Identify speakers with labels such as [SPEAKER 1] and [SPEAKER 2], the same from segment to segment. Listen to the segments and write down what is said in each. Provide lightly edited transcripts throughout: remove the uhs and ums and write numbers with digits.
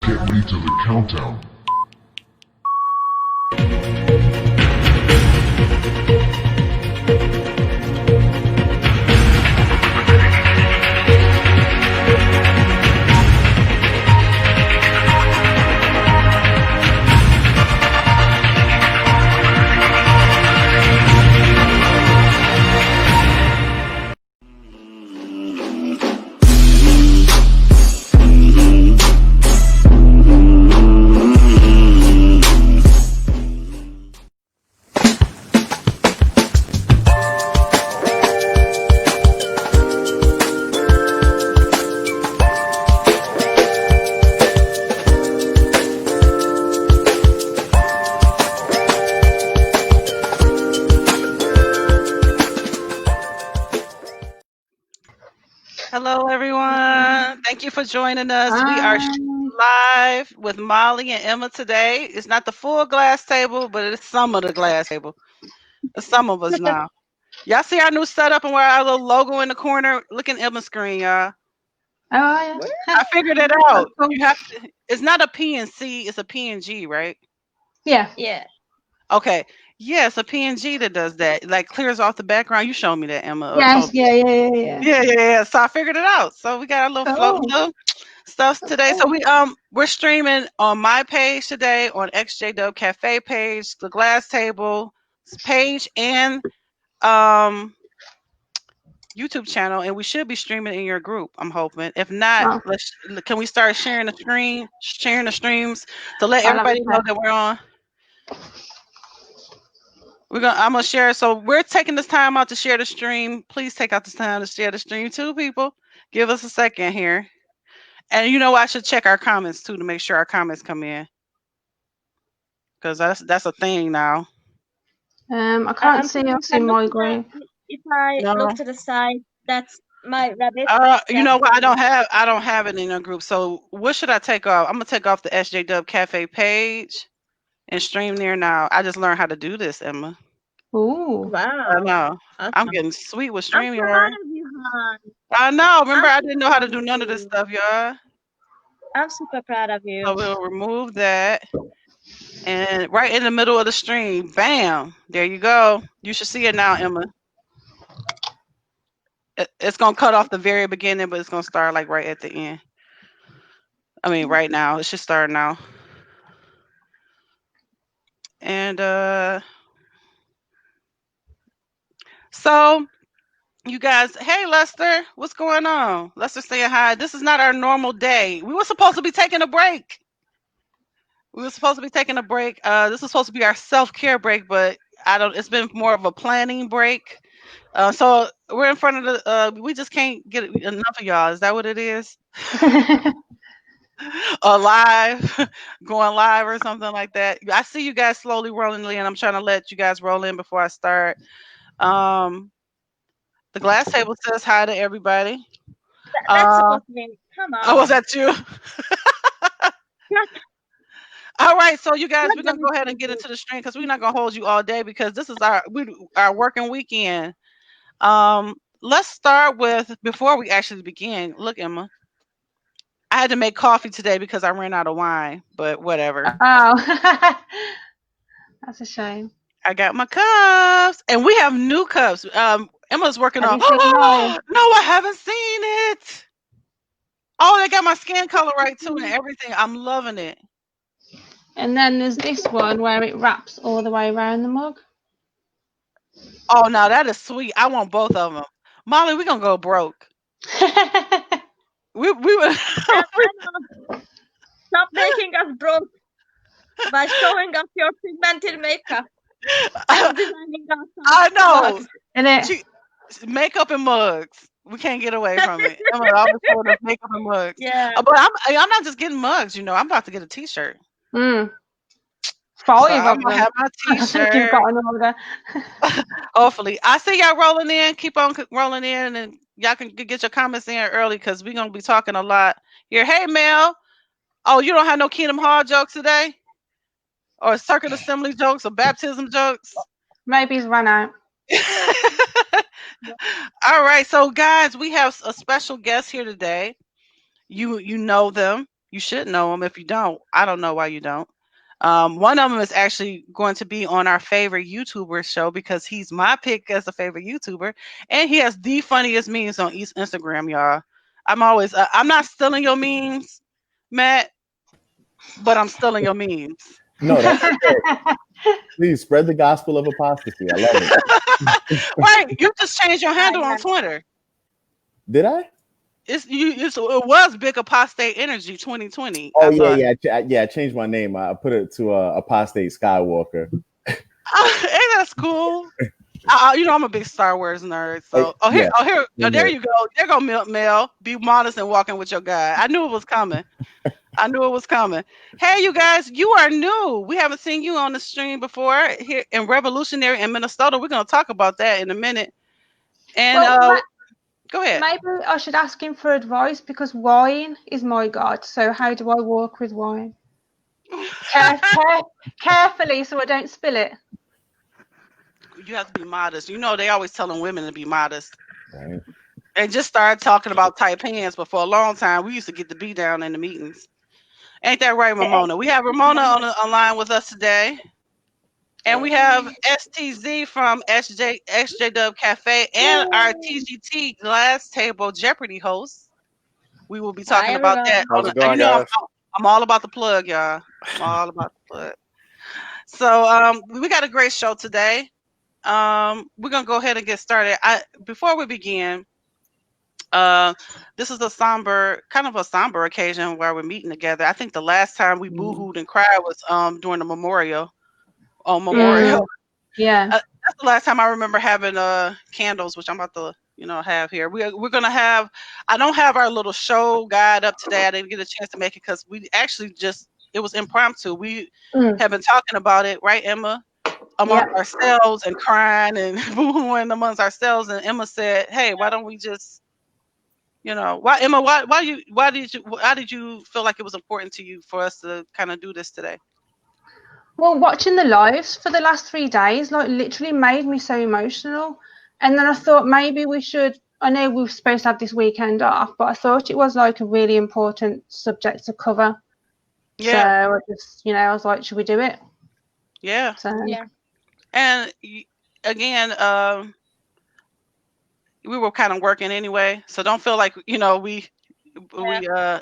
[SPEAKER 1] Get ready to the countdown.
[SPEAKER 2] Hello, everyone. Thank you for joining us. We are live with Molly and Emma today. It's not the full glass table, but it's some of the glass table. It's some of us now. Y'all see our new setup and where our little logo in the corner? Look at Emma's screen, y'all.
[SPEAKER 3] Oh, yeah.
[SPEAKER 2] I figured it out. You have to, it's not a PNC, it's a PNG, right?
[SPEAKER 3] Yeah.
[SPEAKER 4] Yeah.
[SPEAKER 2] Okay. Yeah, it's a PNG that does that. Like clears off the background. You showed me that, Emma.
[SPEAKER 3] Yes, yeah.
[SPEAKER 2] Yeah. So I figured it out. So we got our little floating little stuff today. So we're streaming on my page today, on XJW Cafe page, the Glass Table page, and YouTube channel, and we should be streaming in your group. I'm hoping. If not, can we start sharing the streams to let everybody know that we're on? I'm gonna share. So we're taking this time out to share the stream. Please take out this time to share the stream too, people. Give us a second here. And you know, I should check our comments too to make sure our comments come in, because that's a thing now.
[SPEAKER 3] I can't see my green.
[SPEAKER 4] If I look to the side, that's my rabbit.
[SPEAKER 2] You know what? I don't have it in a group. So what should I take off? I'm gonna take off the SJW Cafe page and stream there now. I just learned how to do this, Emma.
[SPEAKER 3] Ooh.
[SPEAKER 4] Wow.
[SPEAKER 2] I know. Awesome. I'm getting sweet with streaming.
[SPEAKER 4] I'm proud of you, hon.
[SPEAKER 2] I know. Remember, I didn't know how to do none of this stuff, y'all.
[SPEAKER 4] I'm super proud of you.
[SPEAKER 2] So we'll remove that. And right in the middle of the stream, bam, there you go. You should see it now, Emma. It's going to cut off the very beginning, but it's going to start like right at the end. I mean, right now. It should start now. And so you guys, hey, Lester, what's going on? Lester saying hi. This is not our normal day. We were supposed to be taking a break. This is supposed to be our self-care break, but it's been more of a planning break. So we're in front of the, we just can't get enough of y'all. Is that what it is? Going live or something like that. I see you guys slowly rolling in. I'm trying to let you guys roll in before I start. The Glass Table says hi to everybody.
[SPEAKER 4] That's supposed to be. Come on.
[SPEAKER 2] Oh, was that you? All right, so you guys, we're gonna go ahead and get into the stream because we're not gonna hold you all day because this is our working weekend. Let's start with, before we actually begin. Look, Emma, I had to make coffee today because I ran out of wine, but whatever.
[SPEAKER 3] Oh, that's a shame.
[SPEAKER 2] I got my cups, and we have new cups. Emma's working on. No, I haven't seen it. Oh, they got my skin color right too, and everything. I'm loving it.
[SPEAKER 3] And then there's this one where it wraps all the way around the mug.
[SPEAKER 2] Oh, no, that is sweet. I want both of them. Molly, we're going to go broke. we were...
[SPEAKER 4] Stop making us broke by showing us your pigmented makeup.
[SPEAKER 2] I know.
[SPEAKER 3] And
[SPEAKER 2] makeup and mugs. We can't get away from it. I'm always showing us makeup and mugs.
[SPEAKER 4] Yeah.
[SPEAKER 2] But I'm not just getting mugs, you know. I'm about to get a t-shirt.
[SPEAKER 3] I'm
[SPEAKER 2] gonna have my t-shirt.
[SPEAKER 3] You've got an order.
[SPEAKER 2] Hopefully. I see y'all rolling in. Keep on rolling in, and y'all can get your comments in early because we're gonna be talking a lot here. Hey, Mel. Oh, you don't have no Kingdom Hall jokes today? Or Circuit Assembly jokes or baptism jokes?
[SPEAKER 3] Maybe he's run out.
[SPEAKER 2] All right, so guys, we have a special guest here today. You know them. You should know him. If you don't, I don't know why you don't. One of them is actually going to be on our favorite YouTuber show because he's my pick as a favorite YouTuber, and he has the funniest memes on Instagram, y'all. I'm always, I'm not stealing your memes, Matt, but I'm stealing your memes.
[SPEAKER 1] No, that's okay. Please spread the gospel of apostasy. I love it.
[SPEAKER 2] Right, you just changed your handle on Twitter.
[SPEAKER 1] Did I?
[SPEAKER 2] It was Big Apostate Energy 2020.
[SPEAKER 1] Oh yeah. I changed my name. I put it to Apostate Skywalker.
[SPEAKER 2] Ain't that cool? I'm a big Star Wars nerd. So, there you go. There go Mel. Be modest and walking with your guy. I knew it was coming. Hey, you guys, you are new. We haven't seen you on the stream before here in Revolutionary in Minnesota. We're going to talk about that in a minute. And go ahead.
[SPEAKER 3] Maybe I should ask him for advice because wine is my god. So how do I walk with wine? Carefully so I don't spill it.
[SPEAKER 2] You have to be modest. They always telling women to be modest.
[SPEAKER 1] Right.
[SPEAKER 2] And just started talking about tight pants, but for a long time we used to get the beat down in the meetings. Ain't that right, Ramona? We have Ramona online with us today. And we have STZ from SJW Cafe and our TGT Glass Table Jeopardy host. We will be talking about that.
[SPEAKER 5] How's it going, guys?
[SPEAKER 2] I'm all about the plug, y'all. I'm all about the plug. So we got a great show today. We're gonna go ahead and get started. Before we begin, this is a somber occasion where we're meeting together. I think the last time we boo-hooed and cried was during the memorial.
[SPEAKER 3] Yeah.
[SPEAKER 2] That's the last time I remember having candles, which I'm about to have here. We're gonna have. I don't have our little show guide up today. I didn't get a chance to make it because we actually it was impromptu. We have been talking about it, right, Emma? Among ourselves and crying and boohooing amongst ourselves. And Emma said, "Hey, why don't we just, why Emma? Why did you feel like it was important to you for us to kind of do this today?"
[SPEAKER 3] Well, watching the lives for the last 3 days, literally made me so emotional. And then I thought maybe we should. I know we were supposed to have this weekend off, but I thought it was a really important subject to cover.
[SPEAKER 2] Yeah.
[SPEAKER 3] So I just, I was like, should we do it?
[SPEAKER 2] Yeah.
[SPEAKER 3] So
[SPEAKER 4] yeah.
[SPEAKER 2] And again, we were kind of working anyway, so don't feel like it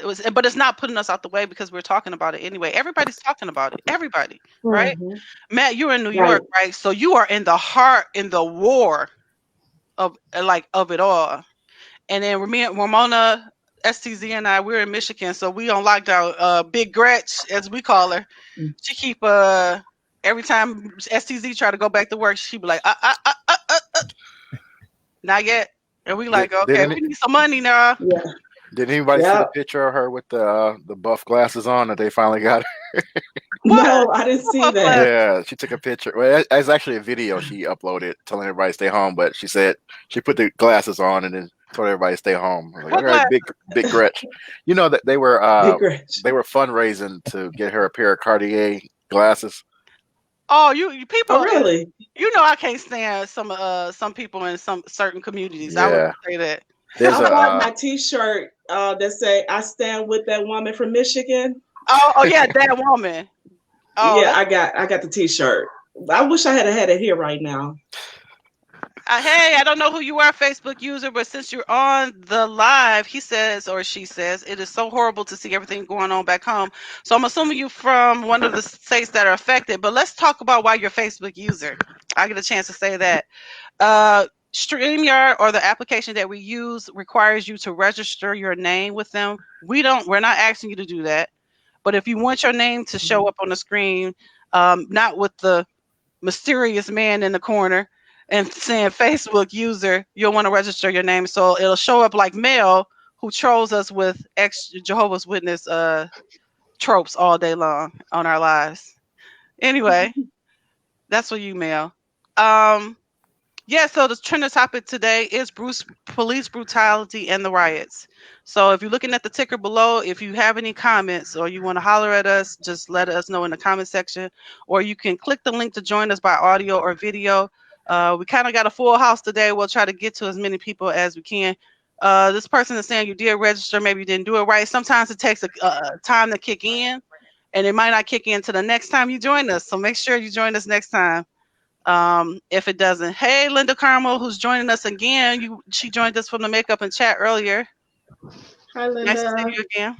[SPEAKER 2] was, but it's not putting us out the way because we're talking about it anyway. Everybody's talking about it. Everybody, right? Matt, you're in New York, right? So you are in the war of it all. And then Ramona, STZ, and we're in Michigan, so we on lockdown. Big Gretch, as we call her, she keep every time STZ try to go back to work, she be like, not yet. And we like, okay, we need some money now.
[SPEAKER 5] Yeah. Did anybody see the picture of her with the buff glasses on that they finally got her?
[SPEAKER 6] No, I didn't see that.
[SPEAKER 5] Yeah, she took a picture. Well, it's actually a video she uploaded telling everybody to stay home, but she said she put the glasses on and then told everybody to stay home. I was like, all right, big Gretch. That they were fundraising to get her a pair of Cartier glasses.
[SPEAKER 2] Oh, you people!
[SPEAKER 6] Oh, really?
[SPEAKER 2] I can't stand some people in some certain communities.
[SPEAKER 5] Yeah.
[SPEAKER 2] I would say that.
[SPEAKER 6] I bought my T-shirt that say "I stand with that woman from Michigan."
[SPEAKER 2] Oh yeah, that woman. Oh
[SPEAKER 6] yeah, I got the T-shirt. I wish I had it here right now.
[SPEAKER 2] Hey, I don't know who you are, Facebook user, but since you're on the live, he says or she says, it is so horrible to see everything going on back home. So I'm assuming you from one of the states that are affected, but let's talk about why you're a Facebook user. I get a chance to say that. StreamYard, or the application that we use, requires you to register your name with them. We're not asking you to do that. But if you want your name to show up on the screen, not with the mysterious man in the corner, and saying Facebook user, you'll want to register your name. So it'll show up like Mel, who trolls us with Jehovah's Witness tropes all day long on our lives. Anyway, that's for you, Mel. So the trending topic today is police brutality and the riots. So if you're looking at the ticker below, if you have any comments or you want to holler at us, just let us know in the comment section, or you can click the link to join us by audio or video. We kind of got a full house today. We'll try to get to as many people as we can. This person is saying you did register, maybe you didn't do it right. Sometimes it takes a time to kick in, and it might not kick in to the next time you join us. So make sure you join us next time. If it doesn't. Hey, Linda Carmel, who's joining us again. She joined us from the Makeup and Chat earlier.
[SPEAKER 6] Hi, Linda.
[SPEAKER 2] Nice to see you again.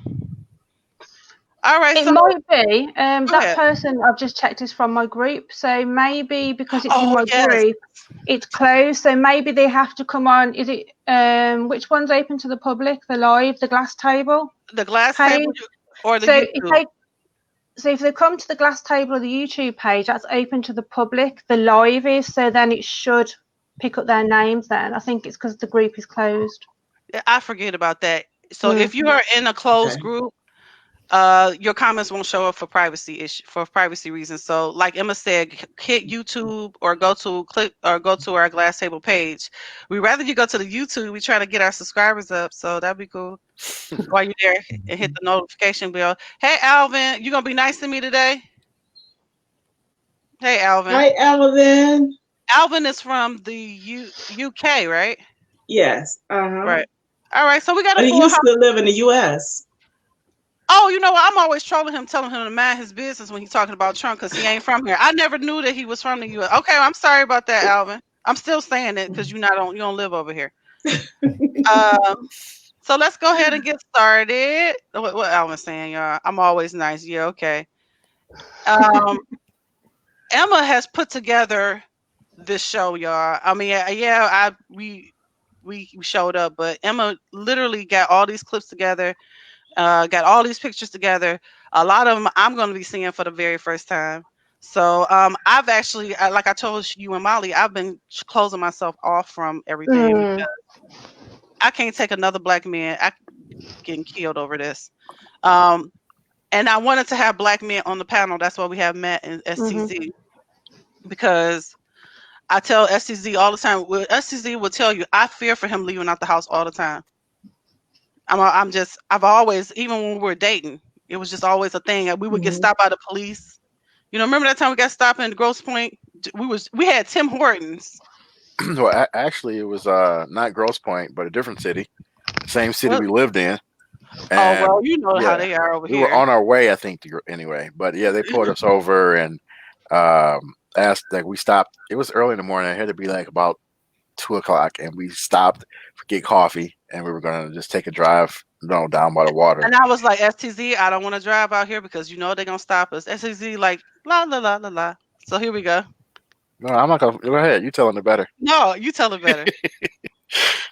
[SPEAKER 2] All right.
[SPEAKER 3] It
[SPEAKER 2] so
[SPEAKER 3] might be that
[SPEAKER 2] ahead.
[SPEAKER 3] person I've just checked is from my group. So maybe because it's in my
[SPEAKER 2] yes.
[SPEAKER 3] group, it's closed. So maybe they have to come on. Is it which one's open to the public? The live, the glass table?
[SPEAKER 2] The glass
[SPEAKER 3] page?
[SPEAKER 2] table or the
[SPEAKER 3] So
[SPEAKER 2] YouTube?
[SPEAKER 3] if they come to the glass table or the YouTube page, that's open to the public. The live is, so then it should pick up their names then. I think it's because the group is closed.
[SPEAKER 2] I forget about that. So if you are in a closed group, your comments won't show up for privacy reasons. So like Emma said, hit YouTube or go to our glass table page. We rather you go to the YouTube. We try to get our subscribers up, so that'd be cool. While you're there, and hit the notification bell. Hey Alvin, you gonna be nice to me today? Hey Alvin.
[SPEAKER 6] Hi Alvin.
[SPEAKER 2] Alvin is from the UK, right?
[SPEAKER 6] Yes.
[SPEAKER 2] Right. All right. So we got
[SPEAKER 6] a full used to live in the US.
[SPEAKER 2] Oh, you know what? I'm always trolling him, telling him to mind his business when he's talking about Trump because he ain't from here. I never knew that he was from the U.S. Okay, I'm sorry about that, Alvin. I'm still saying it because you don't live over here. So let's go ahead and get started. What Alvin's saying, y'all? I'm always nice. Yeah, okay. Emma has put together this show, y'all. I mean, we showed up, but Emma literally got all these clips together. Got all these pictures together. A lot of them I'm going to be seeing for the very first time. So I've actually, like I told you and Molly, I've been closing myself off from everything. Because I can't take another black man getting killed over this. And I wanted to have black men on the panel. That's why we have Matt and STZ. Because I tell STZ all the time. STZ will tell you, I fear for him leaving out the house all the time. I've always, even when we were dating, it was just always a thing. We would get stopped by the police. You know, remember that time we got stopped in Grosse Pointe? We had Tim Hortons.
[SPEAKER 5] Well, actually, it was not Grosse Pointe, but a different city, same city we lived in.
[SPEAKER 2] And, well, you know how they are over
[SPEAKER 5] here.
[SPEAKER 2] We
[SPEAKER 5] were on our way, I think, anyway. But yeah, they pulled us over and asked that we stopped. It was early in the morning. It had to be like about 2:00, and we stopped to get coffee, and we were gonna just take a drive, down by the water.
[SPEAKER 2] And I was like, STZ, I don't want to drive out here because they're gonna stop us. STZ like la la la la la. So here we go.
[SPEAKER 5] No, I'm not gonna. Go ahead, you telling it better.
[SPEAKER 2] No, you tell it better.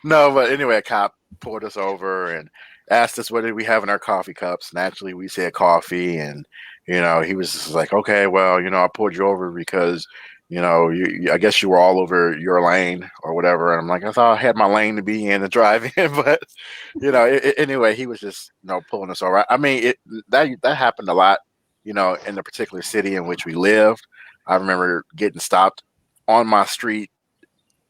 [SPEAKER 5] No, but anyway, a cop pulled us over and asked us what did we have in our coffee cups. Naturally, we said coffee, and he was just like, okay, well, I pulled you over because. I guess you were all over your lane or whatever. And I'm like, I thought I had my lane to be in to drive in, but anyway, he was just, pulling us over. I mean, that happened a lot, in the particular city in which we lived. I remember getting stopped on my street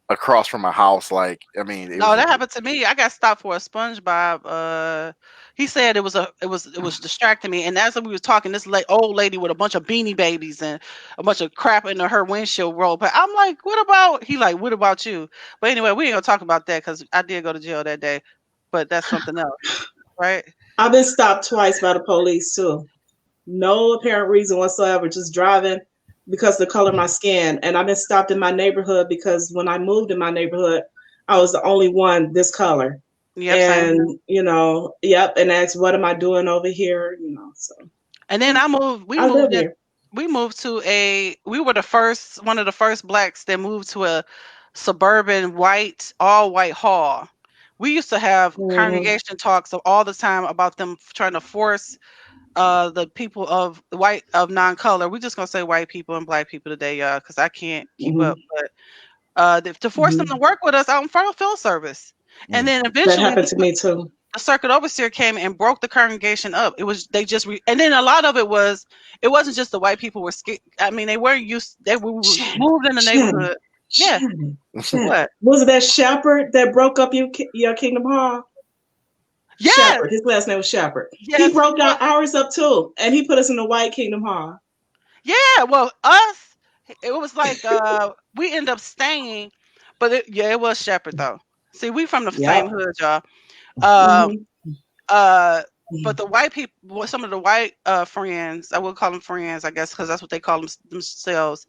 [SPEAKER 5] across from my house. Like, I mean,
[SPEAKER 2] that happened to me. I got stopped for a SpongeBob. He said it was distracting me, and as we was talking, this old lady with a bunch of Beanie Babies and a bunch of crap in her windshield roll. But I'm like, what about? He like, what about you? But anyway, we ain't gonna talk about that because I did go to jail that day. But that's something else, right?
[SPEAKER 6] I've been stopped twice by the police too. No apparent reason whatsoever, just driving because of the color of my skin. And I've been stopped in my neighborhood because when I moved in my neighborhood, I was the only one this color. Yep, and and asked, what am I doing over here? So.
[SPEAKER 2] And then I moved. We moved to we were one of the first blacks that moved to a suburban all white hall. We used to have congregation talks all the time about them trying to force the people of non-color. We're just gonna say white people and black people today, y'all, because I can't keep up. But to force them to work with us out in front of field service. And then eventually
[SPEAKER 6] that happened to me too.
[SPEAKER 2] The circuit overseer came and broke the congregation up. It was and then a lot of it wasn't just the white people were scared. I mean, they weren't used. They were moved in the neighborhood. Yeah. What
[SPEAKER 6] was it? That shepherd that broke up your Kingdom Hall?
[SPEAKER 2] Yes.
[SPEAKER 6] Shepherd. His last name was Shepherd. Yes. He broke ours up too, and he put us in the white Kingdom Hall.
[SPEAKER 2] Yeah. Well, it was like we ended up staying, but it was Shepherd though. See, we from the
[SPEAKER 6] Yep.
[SPEAKER 2] same hood, y'all.
[SPEAKER 6] Mhm.
[SPEAKER 2] But the white people, some of the white friends, I will call them friends, I guess, because that's what they call themselves.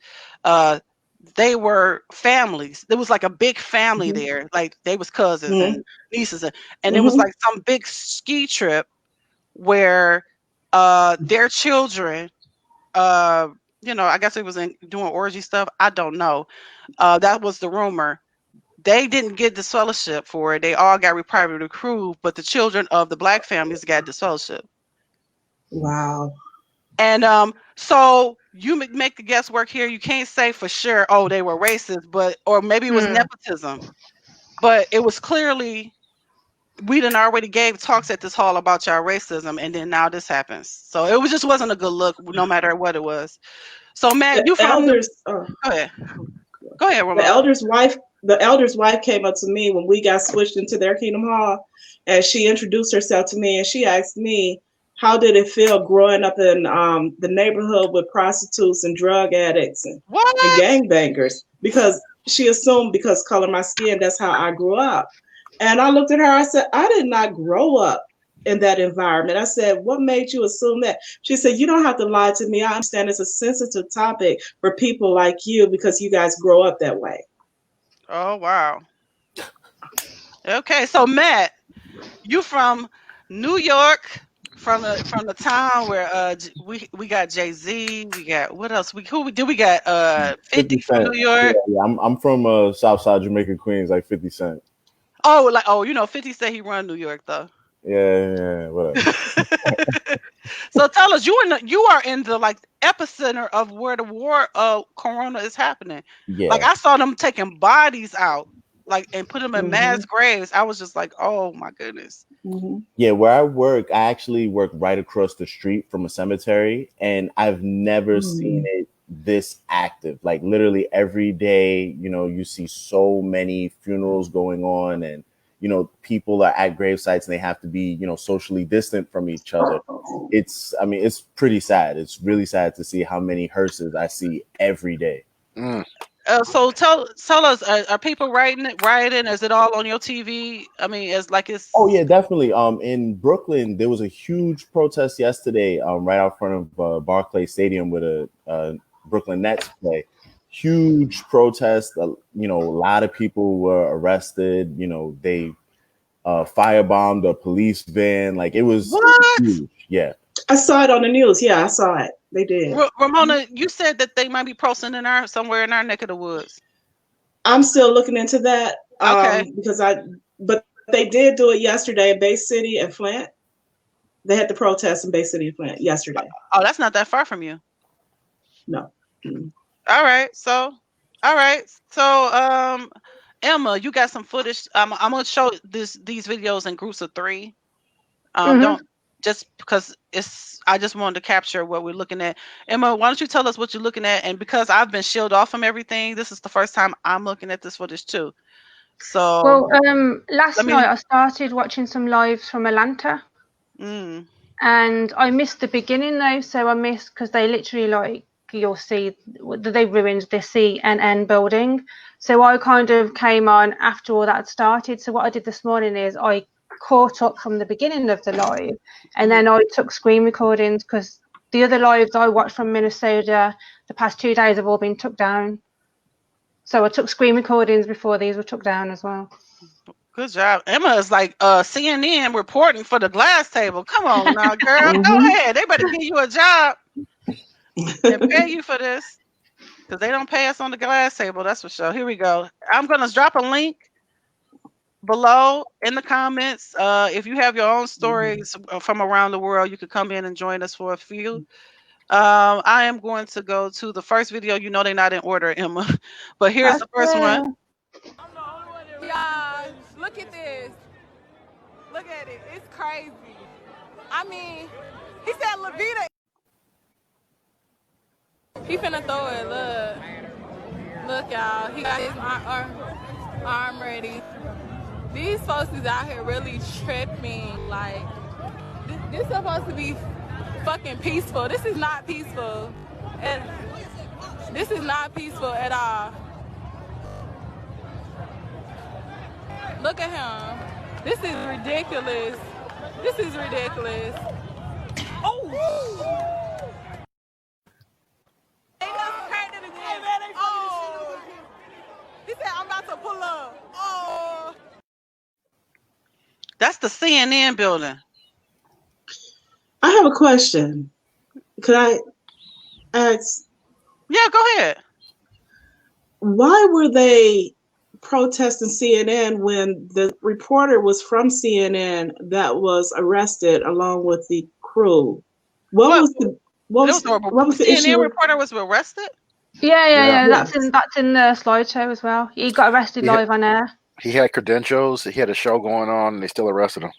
[SPEAKER 2] They were families. There was like a big family
[SPEAKER 6] Mhm.
[SPEAKER 2] there. Like they was cousins
[SPEAKER 6] Mhm.
[SPEAKER 2] and nieces, and it was
[SPEAKER 6] Mhm.
[SPEAKER 2] like some big ski trip where their children, I guess it was doing orgy stuff. I don't know. That was the rumor. They didn't get disfellowship for it. They all got privately recruited, but the children of the black families got disfellowship.
[SPEAKER 6] Wow.
[SPEAKER 2] And so you make the guesswork here. You can't say for sure, oh, they were racist, or maybe it was nepotism. But it was clearly, we done already gave talks at this hall about y'all racism, and then now this happens. So it just wasn't a good look, no matter what it was. So Matt, you from
[SPEAKER 6] elders?
[SPEAKER 2] Go ahead. Go ahead, Ramon.
[SPEAKER 6] The elder's wife came up to me when we got switched into their Kingdom Hall, and she introduced herself to me, and she asked me, how did it feel growing up in the neighborhood with prostitutes and drug addicts and gangbangers? Because she assumed because color my skin, that's how I grew up. And I looked at her, I said, I did not grow up in that environment. I said, what made you assume that? She said, you don't have to lie to me. I understand it's a sensitive topic for people like you because you guys grow up that way.
[SPEAKER 2] Oh, wow. Okay, so Matt, you from New York, from the town where we got Jay-Z, we got what else? We got 50 from New York.
[SPEAKER 1] Yeah, I'm from Southside Jamaica, Queens, like 50 Cent.
[SPEAKER 2] Oh, 50 said he run New York though.
[SPEAKER 1] Yeah, whatever.
[SPEAKER 2] So tell us, you are in the like epicenter of where the war of Corona is happening.
[SPEAKER 1] Yeah.
[SPEAKER 2] Like I saw them taking bodies out, like and put them in mass graves. I was just like, oh my goodness.
[SPEAKER 6] Mm-hmm.
[SPEAKER 1] Yeah, where I work, I actually work right across the street from a cemetery, and I've never seen it this active. Like literally every day, you see so many funerals going on, and people are at grave sites and they have to be, socially distant from each other. It's pretty sad. It's really sad to see how many hearses I see every day.
[SPEAKER 2] So tell us, are people rioting? Is it all on your TV? I mean, it's.
[SPEAKER 1] Oh yeah, definitely. In Brooklyn, there was a huge protest yesterday, right out front of Barclays Stadium with a Brooklyn Nets play. Huge protest. A lot of people were arrested. They firebombed a police van. Like it was huge. Yeah.
[SPEAKER 6] I saw it on the news. Yeah, I saw it. They did.
[SPEAKER 2] Ramona, you said that they might be posting somewhere in our neck of the woods.
[SPEAKER 6] I'm still looking into that.
[SPEAKER 2] Okay.
[SPEAKER 6] But they did do it yesterday in Bay City and Flint. They had the protest in Bay City and Flint yesterday.
[SPEAKER 2] Oh, that's not that far from you.
[SPEAKER 6] No. Mm-hmm.
[SPEAKER 2] All right. So, Emma, you got some footage. I'm gonna show these videos in groups of 3. Don't just because I just wanted to capture what we're looking at. Emma, why don't you tell us what you're looking at? And because I've been shielded off from everything, this is the first time I'm looking at this footage too. So
[SPEAKER 3] last night I started watching some lives from Atlanta. And I missed the beginning though, so I missed because they literally you'll see they ruined the CNN building. So I kind of came on after all that started. So what I did this morning is I caught up from the beginning of the live, and then I took screen recordings because the other lives I watched from Minnesota the past 2 days have all been took down. So I took screen recordings before these were took down as well. Good
[SPEAKER 2] job. Emma is like CNN reporting for the glass table. Come on now, girl. Go ahead. They better give you a job and pay you for this because they don't pay us on the glass table. That's for sure. Here we go. I'm going to drop a link below in the comments. If you have your own stories from around the world, you could come in and join us for a few. I am going to go to the first video. They're not in order, Emma, but here's the first one.
[SPEAKER 7] Y'all, look at this. Look at it. It's crazy. I mean, he said Levita. He finna throw it. Look, y'all. He got his arm ready. These folks is out here really tripping. Like, this supposed to be fucking peaceful. This is not peaceful. And this is not peaceful at all. Look at him. This is ridiculous. This is ridiculous. Oh! Oh! He said, I'm about to pull up. Oh!
[SPEAKER 2] That's the CNN building.
[SPEAKER 6] I have a question. Could I ask?
[SPEAKER 2] Yeah, go ahead.
[SPEAKER 6] Why were they protesting CNN when the reporter was from CNN that was arrested along with the crew? What was the
[SPEAKER 2] CNN
[SPEAKER 6] issue?
[SPEAKER 2] reporter was arrested?
[SPEAKER 3] Yeah. That's in the slideshow as well. He got arrested live on air.
[SPEAKER 5] He had credentials. He had a show going on, and they still arrested him.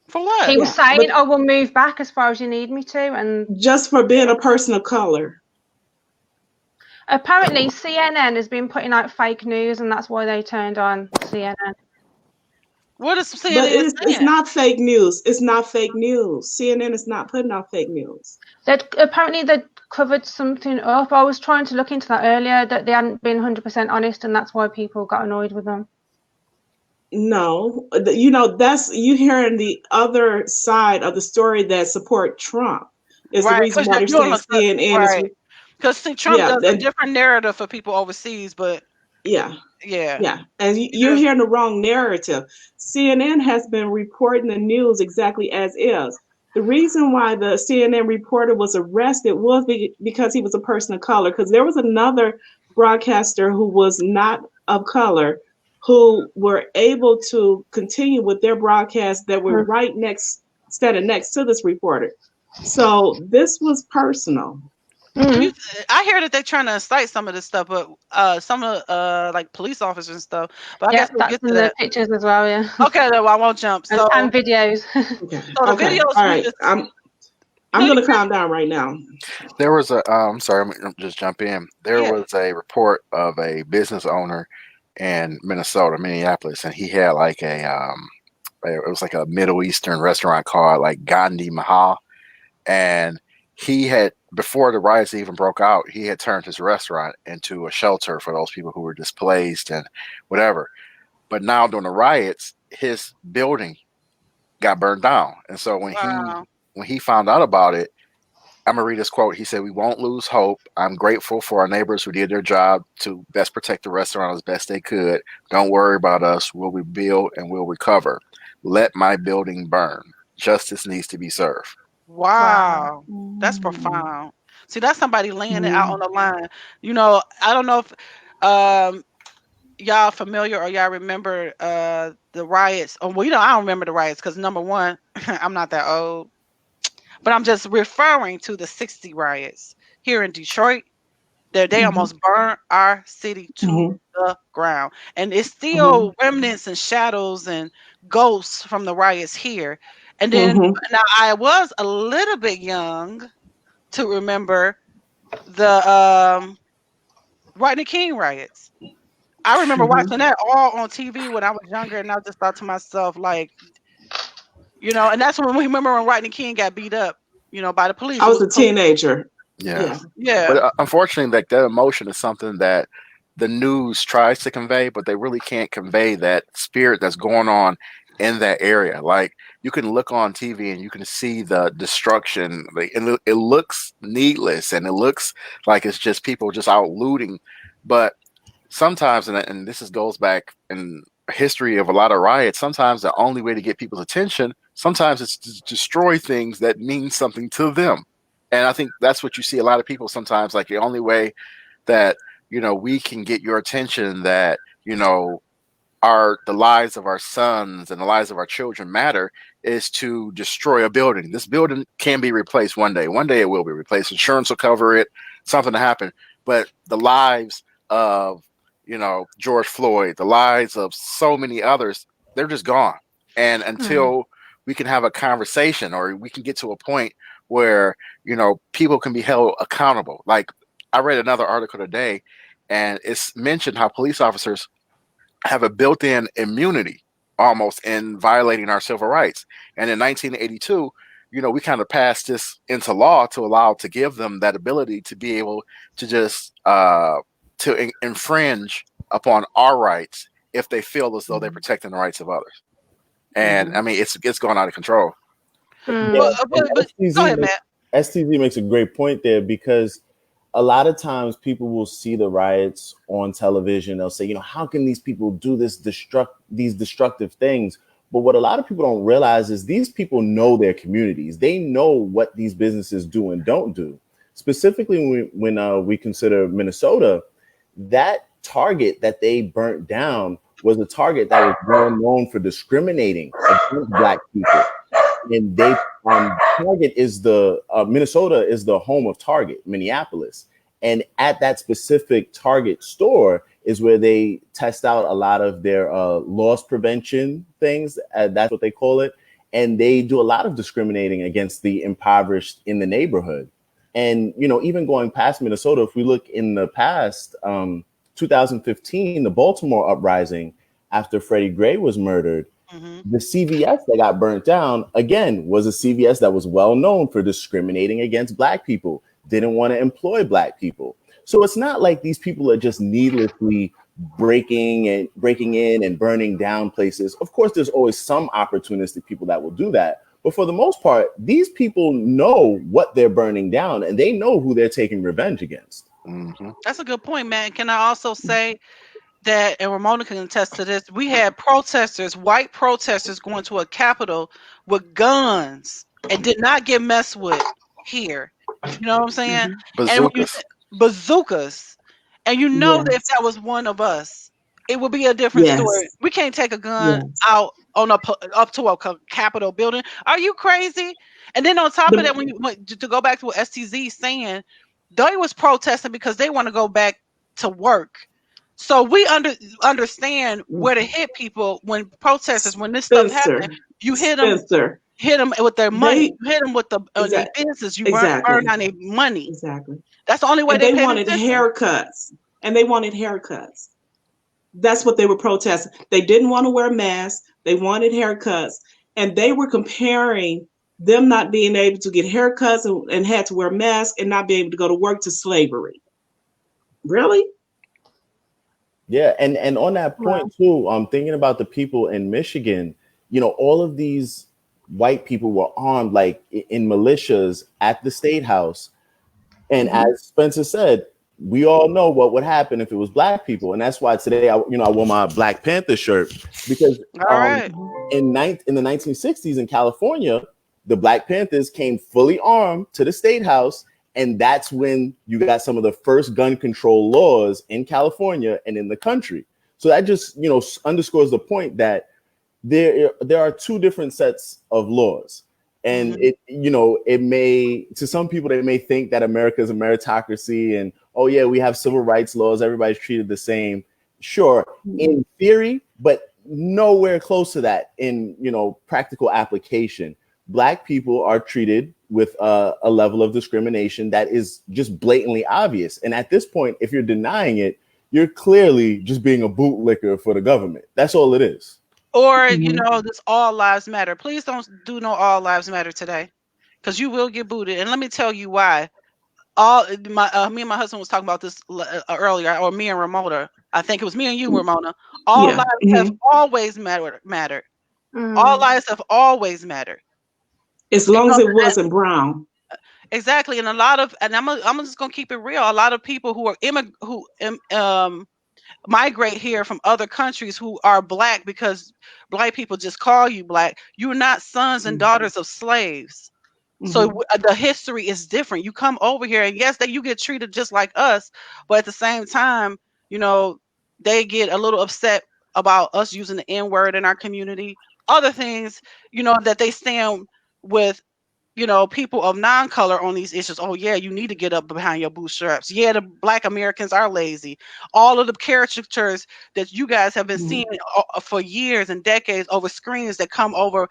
[SPEAKER 2] For what?
[SPEAKER 3] He was saying, "I will move back as far as you need me to," and
[SPEAKER 6] just for being a person of color.
[SPEAKER 3] Apparently, CNN has been putting out fake news, and that's why they turned on CNN.
[SPEAKER 2] What is CNN?
[SPEAKER 6] But it's not fake news. It's not fake news. CNN is not putting out fake news.
[SPEAKER 3] Apparently they covered something up. I was trying to look into that earlier, that they hadn't been 100% honest, and that's why people got annoyed with them.
[SPEAKER 6] No, that's you hearing the other side of the story that support Trump is the reason why they're saying CNN is.
[SPEAKER 2] Because Trump does a different narrative for people overseas, but
[SPEAKER 6] yeah, and you're hearing the wrong narrative. CNN has been reporting the news exactly as is. The reason why the CNN reporter was arrested was because he was a person of color, because there was another broadcaster who was not of color who were able to continue with their broadcast that were right next to this reporter. So this was personal.
[SPEAKER 2] Mm-hmm. I hear that they're trying to incite some of this stuff, but some of like police officers and stuff. But I guess we'll get to
[SPEAKER 3] the pictures as well. Yeah.
[SPEAKER 2] Okay, well, I won't jump.
[SPEAKER 3] And videos.
[SPEAKER 6] Okay.
[SPEAKER 2] So the videos.
[SPEAKER 6] All right. I'm going to calm down right now.
[SPEAKER 5] There was I'm sorry. I'm just jump in. There was a report of a business owner in Minneapolis, and he had like it was like a Middle Eastern restaurant called like Gandhi Mahal, and he had, before the riots even broke out, he had turned his restaurant into a shelter for those people who were displaced and whatever. But now during the riots, his building got burned down. And so when he found out about it, I'm going to read this quote. He said, "We won't lose hope. I'm grateful for our neighbors who did their job to best protect the restaurant as best they could. Don't worry about us. We'll rebuild and we'll recover. Let my building burn. Justice needs to be served."
[SPEAKER 2] Wow. That's profound. See, that's somebody laying it out on the line. I don't know if y'all familiar or y'all remember the riots. Oh, well, I don't remember the riots because number one, I'm not that old. But I'm just referring to the 60 riots here in Detroit. They almost burned our city to the ground. And it's still remnants and shadows and ghosts from the riots here. And then now I was a little bit young to remember the Rodney King riots. I remember watching that all on TV when I was younger, and I just thought to myself, like, and that's when we remember when Rodney King got beat up, by the police.
[SPEAKER 6] I was a teenager.
[SPEAKER 5] Yeah. But unfortunately, like, that emotion is something that the news tries to convey, but they really can't convey that spirit that's going on in that area. Like, you can look on TV and you can see the destruction. Like, it looks needless and it looks like it's just people just out looting. But sometimes, and this goes back in history of a lot of riots, sometimes the only way to get people's attention, sometimes it's to destroy things that mean something to them. And I think that's what you see a lot of people sometimes, like the only way that, we can get your attention, that, the lives of our sons and the lives of our children matter, is to destroy a building. This building can be replaced one day. One day it will be replaced. Insurance will cover it. Something to happen. But the lives of, George Floyd, the lives of so many others, they're just gone. And until we can have a conversation, or we can get to a point where, people can be held accountable. Like, I read another article today, and it's mentioned how police officers have a built-in immunity almost in violating our civil rights. And in 1982, we kind of passed this into law to give them that ability to be able to just to infringe upon our rights if they feel as though they're protecting the rights of others. And I mean, it's going out of control.
[SPEAKER 2] But go ahead, Matt.
[SPEAKER 1] STZ makes a great point there, because a lot of times people will see the riots on television. They'll say, how can these people do these destructive things? But what a lot of people don't realize is these people know their communities. They know what these businesses do and don't do. Specifically, when we consider Minnesota, that Target that they burnt down was a Target that was well known for discriminating against Black people. And Target is Minnesota is the home of Target, Minneapolis. And at that specific Target store is where they test out a lot of their loss prevention things. That's what they call it. And they do a lot of discriminating against the impoverished in the neighborhood. And, even going past Minnesota, if we look in the past, 2015, the Baltimore uprising after Freddie Gray was murdered, the CVS that got burnt down, again, was a CVS that was well known for discriminating against Black people, didn't want to employ Black people. So it's not like these people are just needlessly breaking in and burning down places. Of course, there's always some opportunistic people that will do that. But for the most part, these people know what they're burning down, and they know who they're taking revenge against.
[SPEAKER 2] That's a good point, man. Can I also say that, and Ramona can attest to this, we had protesters, white protesters, going to a Capitol with guns and did not get messed with here. You know what I'm saying? Bazookas. And that if that was one of us, it would be a different story. We can't take a gun out on up to a Capitol building. Are you crazy? And then on top of that, to go back to what STZ saying, they was protesting because they want to go back to work. So we understand where to hit people when protesters, when this stuff happens, you hit them with their money, you hit them with the business, you burn on their money.
[SPEAKER 6] Exactly.
[SPEAKER 2] That's the only way
[SPEAKER 6] they wanted haircuts. And they wanted haircuts. That's what they were protesting. They didn't want to wear masks. They wanted haircuts. And they were comparing them not being able to get haircuts and had to wear masks and not be able to go to work to slavery. Really?
[SPEAKER 1] Yeah, and on that point too, I'm thinking about the people in Michigan. All of these white people were armed like in militias at the State House. And as Spencer said, we all know what would happen if it was Black people. And that's why today I wore my Black Panther shirt, because in the 1960s in California, the Black Panthers came fully armed to the State House. And that's when you got some of the first gun control laws in California and in the country. So that just, underscores the point that there are two different sets of laws. And it may, to some people, they may think that America is a meritocracy and, oh yeah, we have civil rights laws, everybody's treated the same. Sure, in theory, but nowhere close to that in, practical application. Black people are treated with a level of discrimination that is just blatantly obvious. And at this point, if you're denying it, you're clearly just being a bootlicker for the government. That's all it is.
[SPEAKER 2] Or, this all lives matter. Please don't do no all lives matter today, because you will get booted. And let me tell you why. Me and my husband was talking about this earlier, or me and Ramona. I think it was me and you, Ramona. All lives have always mattered. All lives have always mattered.
[SPEAKER 6] As long as it wasn't brown.
[SPEAKER 2] Exactly. And I'm just gonna keep it real. A lot of people who are migrate here from other countries who are Black, because Black people just call you Black. You're not sons and daughters of slaves. So the history is different. You come over here and yes, you get treated just like us, but at the same time, they get a little upset about us using the N-word in our community. Other things, that they stand with, people of non-color on these issues. Oh yeah, you need to get up behind your bootstraps. Yeah, the Black Americans are lazy. All of the caricatures that you guys have been seeing for years and decades over screens that come over,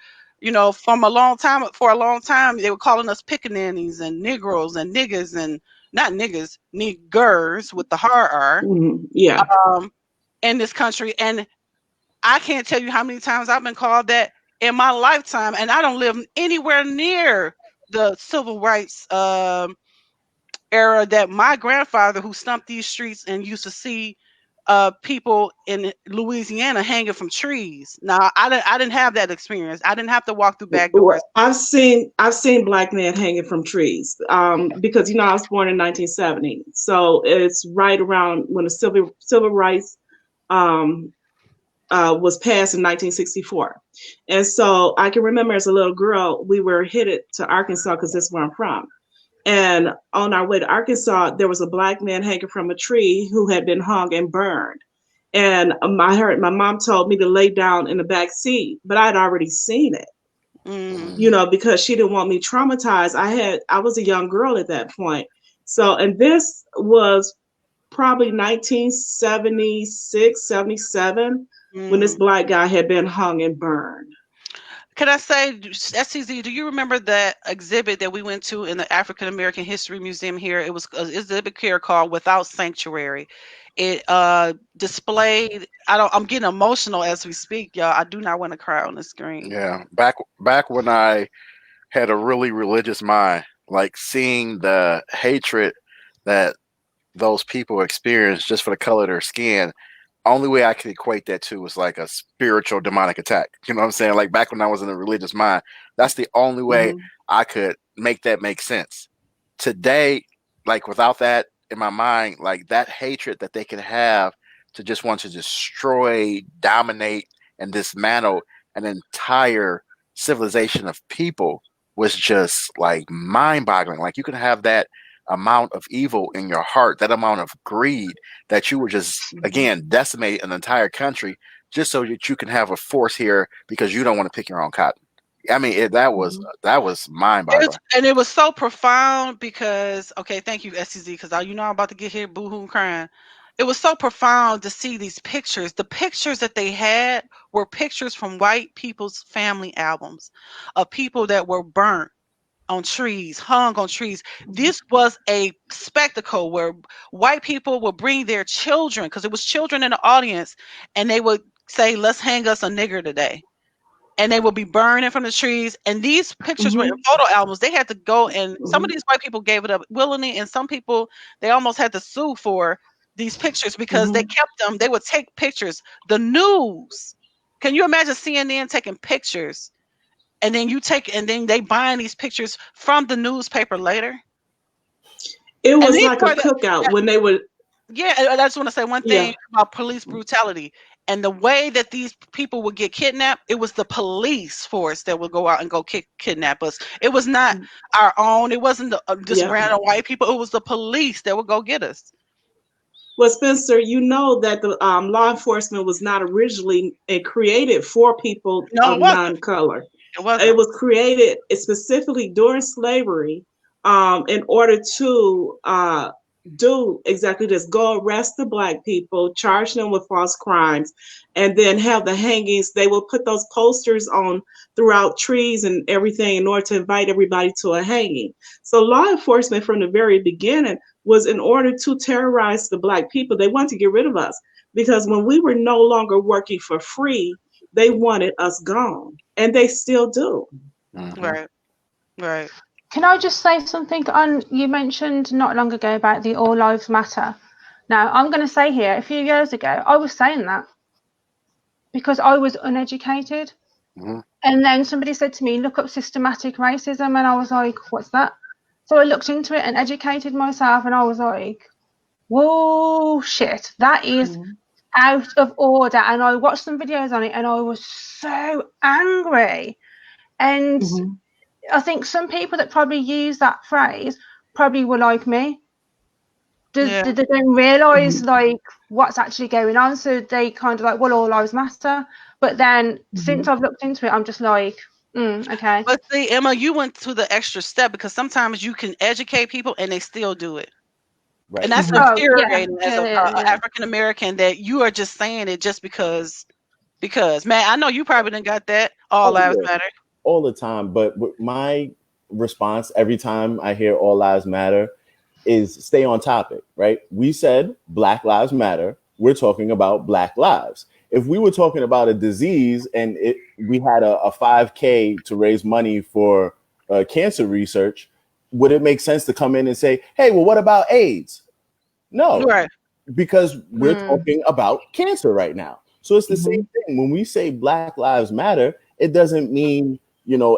[SPEAKER 2] from a long time. For a long time, they were calling us pickaninnies and Negroes and niggas, and not niggas, niggers with the hard R. In this country, and I can't tell you how many times I've been called that in my lifetime, and I don't live anywhere near the civil rights era that my grandfather, who stumped these streets and used to see people in Louisiana hanging from trees. Now, I didn't have that experience. I didn't have to walk through back doors.
[SPEAKER 6] I've seen Black men hanging from trees because I was born in 1970, so it's right around when the civil rights was passed in 1964, and so I can remember as a little girl we were headed to Arkansas because that's where I'm from. And on our way to Arkansas, there was a Black man hanging from a tree who had been hung and burned. And I heard my mom told me to lay down in the back seat, but I'd already seen it, because she didn't want me traumatized. I was a young girl at that point. So, and this was probably 1976, 77, when this Black guy had been hung and burned.
[SPEAKER 2] Could I say, STZ, do you remember that exhibit that we went to in the African American History Museum here? It was an exhibit here called Without Sanctuary. It displayed, I'm getting emotional as we speak, y'all. I do not want to cry on the screen.
[SPEAKER 5] Yeah, back when I had a really religious mind, like seeing the hatred that those people experience just for the color of their skin, only way I could equate that to was like a spiritual demonic attack. You know what I'm saying? Like back when I was in a religious mind, that's the only way I could make that make sense. Today, like without that in my mind, like that hatred that they can have to just want to destroy, dominate, and dismantle an entire civilization of people was just like mind-boggling. Like you can have that amount of evil in your heart, that amount of greed, that you would just again decimate an entire country just so that you can have a force here because you don't want to pick your own cotton. I mean, that was mind-boggling.
[SPEAKER 2] And it was so profound because, okay, thank you, SCZ, because I'm about to get here boo-hoo crying. It was so profound to see these pictures. The pictures that they had were pictures from white people's family albums of people that were burnt on trees, hung on trees. This was a spectacle where white people would bring their children, because it was children in the audience, and they would say, let's hang us a nigger today. And they would be burning from the trees. And these pictures were in photo albums. They had to go, and some of these white people gave it up willingly, and some people, they almost had to sue for these pictures because they kept them. They would take pictures. The news. Can you imagine CNN taking pictures? And then then they buying these pictures from the newspaper later.
[SPEAKER 6] It was like a cookout when they would.
[SPEAKER 2] Yeah, I just want to say one thing about police brutality and the way that these people would get kidnapped. It was the police force that would go out and go kidnap us. It was not our own. It wasn't just random white people. It was the police that would go get us.
[SPEAKER 6] Well, Spencer, you know that the law enforcement was not originally created for people of non-color. It was created specifically during slavery in order to do exactly this: go arrest the Black people, charge them with false crimes, and then have the hangings. They will put those posters on throughout trees and everything in order to invite everybody to a hanging. So law enforcement from the very beginning was in order to terrorize the Black people. They wanted to get rid of us because when we were no longer working for free, they wanted us gone, and they still do.
[SPEAKER 2] Right.
[SPEAKER 3] Can I just say something you mentioned not long ago about the All Lives Matter? Now, I'm going to say here, a few years ago, I was saying that because I was uneducated. And then somebody said to me, look up systematic racism. And I was like, what's that? So I looked into it and educated myself. And I was like, whoa, shit, that is out of order. And I watched some videos on it and I was so angry. And I think some people that probably use that phrase probably were like me. They don't realise like what's actually going on, so they kind of like, well, all lives matter. But then since I've looked into it, I'm just like, okay.
[SPEAKER 2] But see, Emma, you went to the extra step because sometimes you can educate people and they still do it. Right. And that's infuriating as an African American that you are just saying it just because, man, I know you probably didn't got that. All lives matter.
[SPEAKER 1] All the time, but my response every time I hear all lives matter is stay on topic, right? We said Black Lives Matter. We're talking about Black lives. If we were talking about a disease and we had a 5K to raise money for cancer research, would it make sense to come in and say, hey, well, what about AIDS? No.
[SPEAKER 2] Right.
[SPEAKER 1] because we're talking about cancer right now. So it's the same thing. When we say Black Lives Matter, it doesn't mean,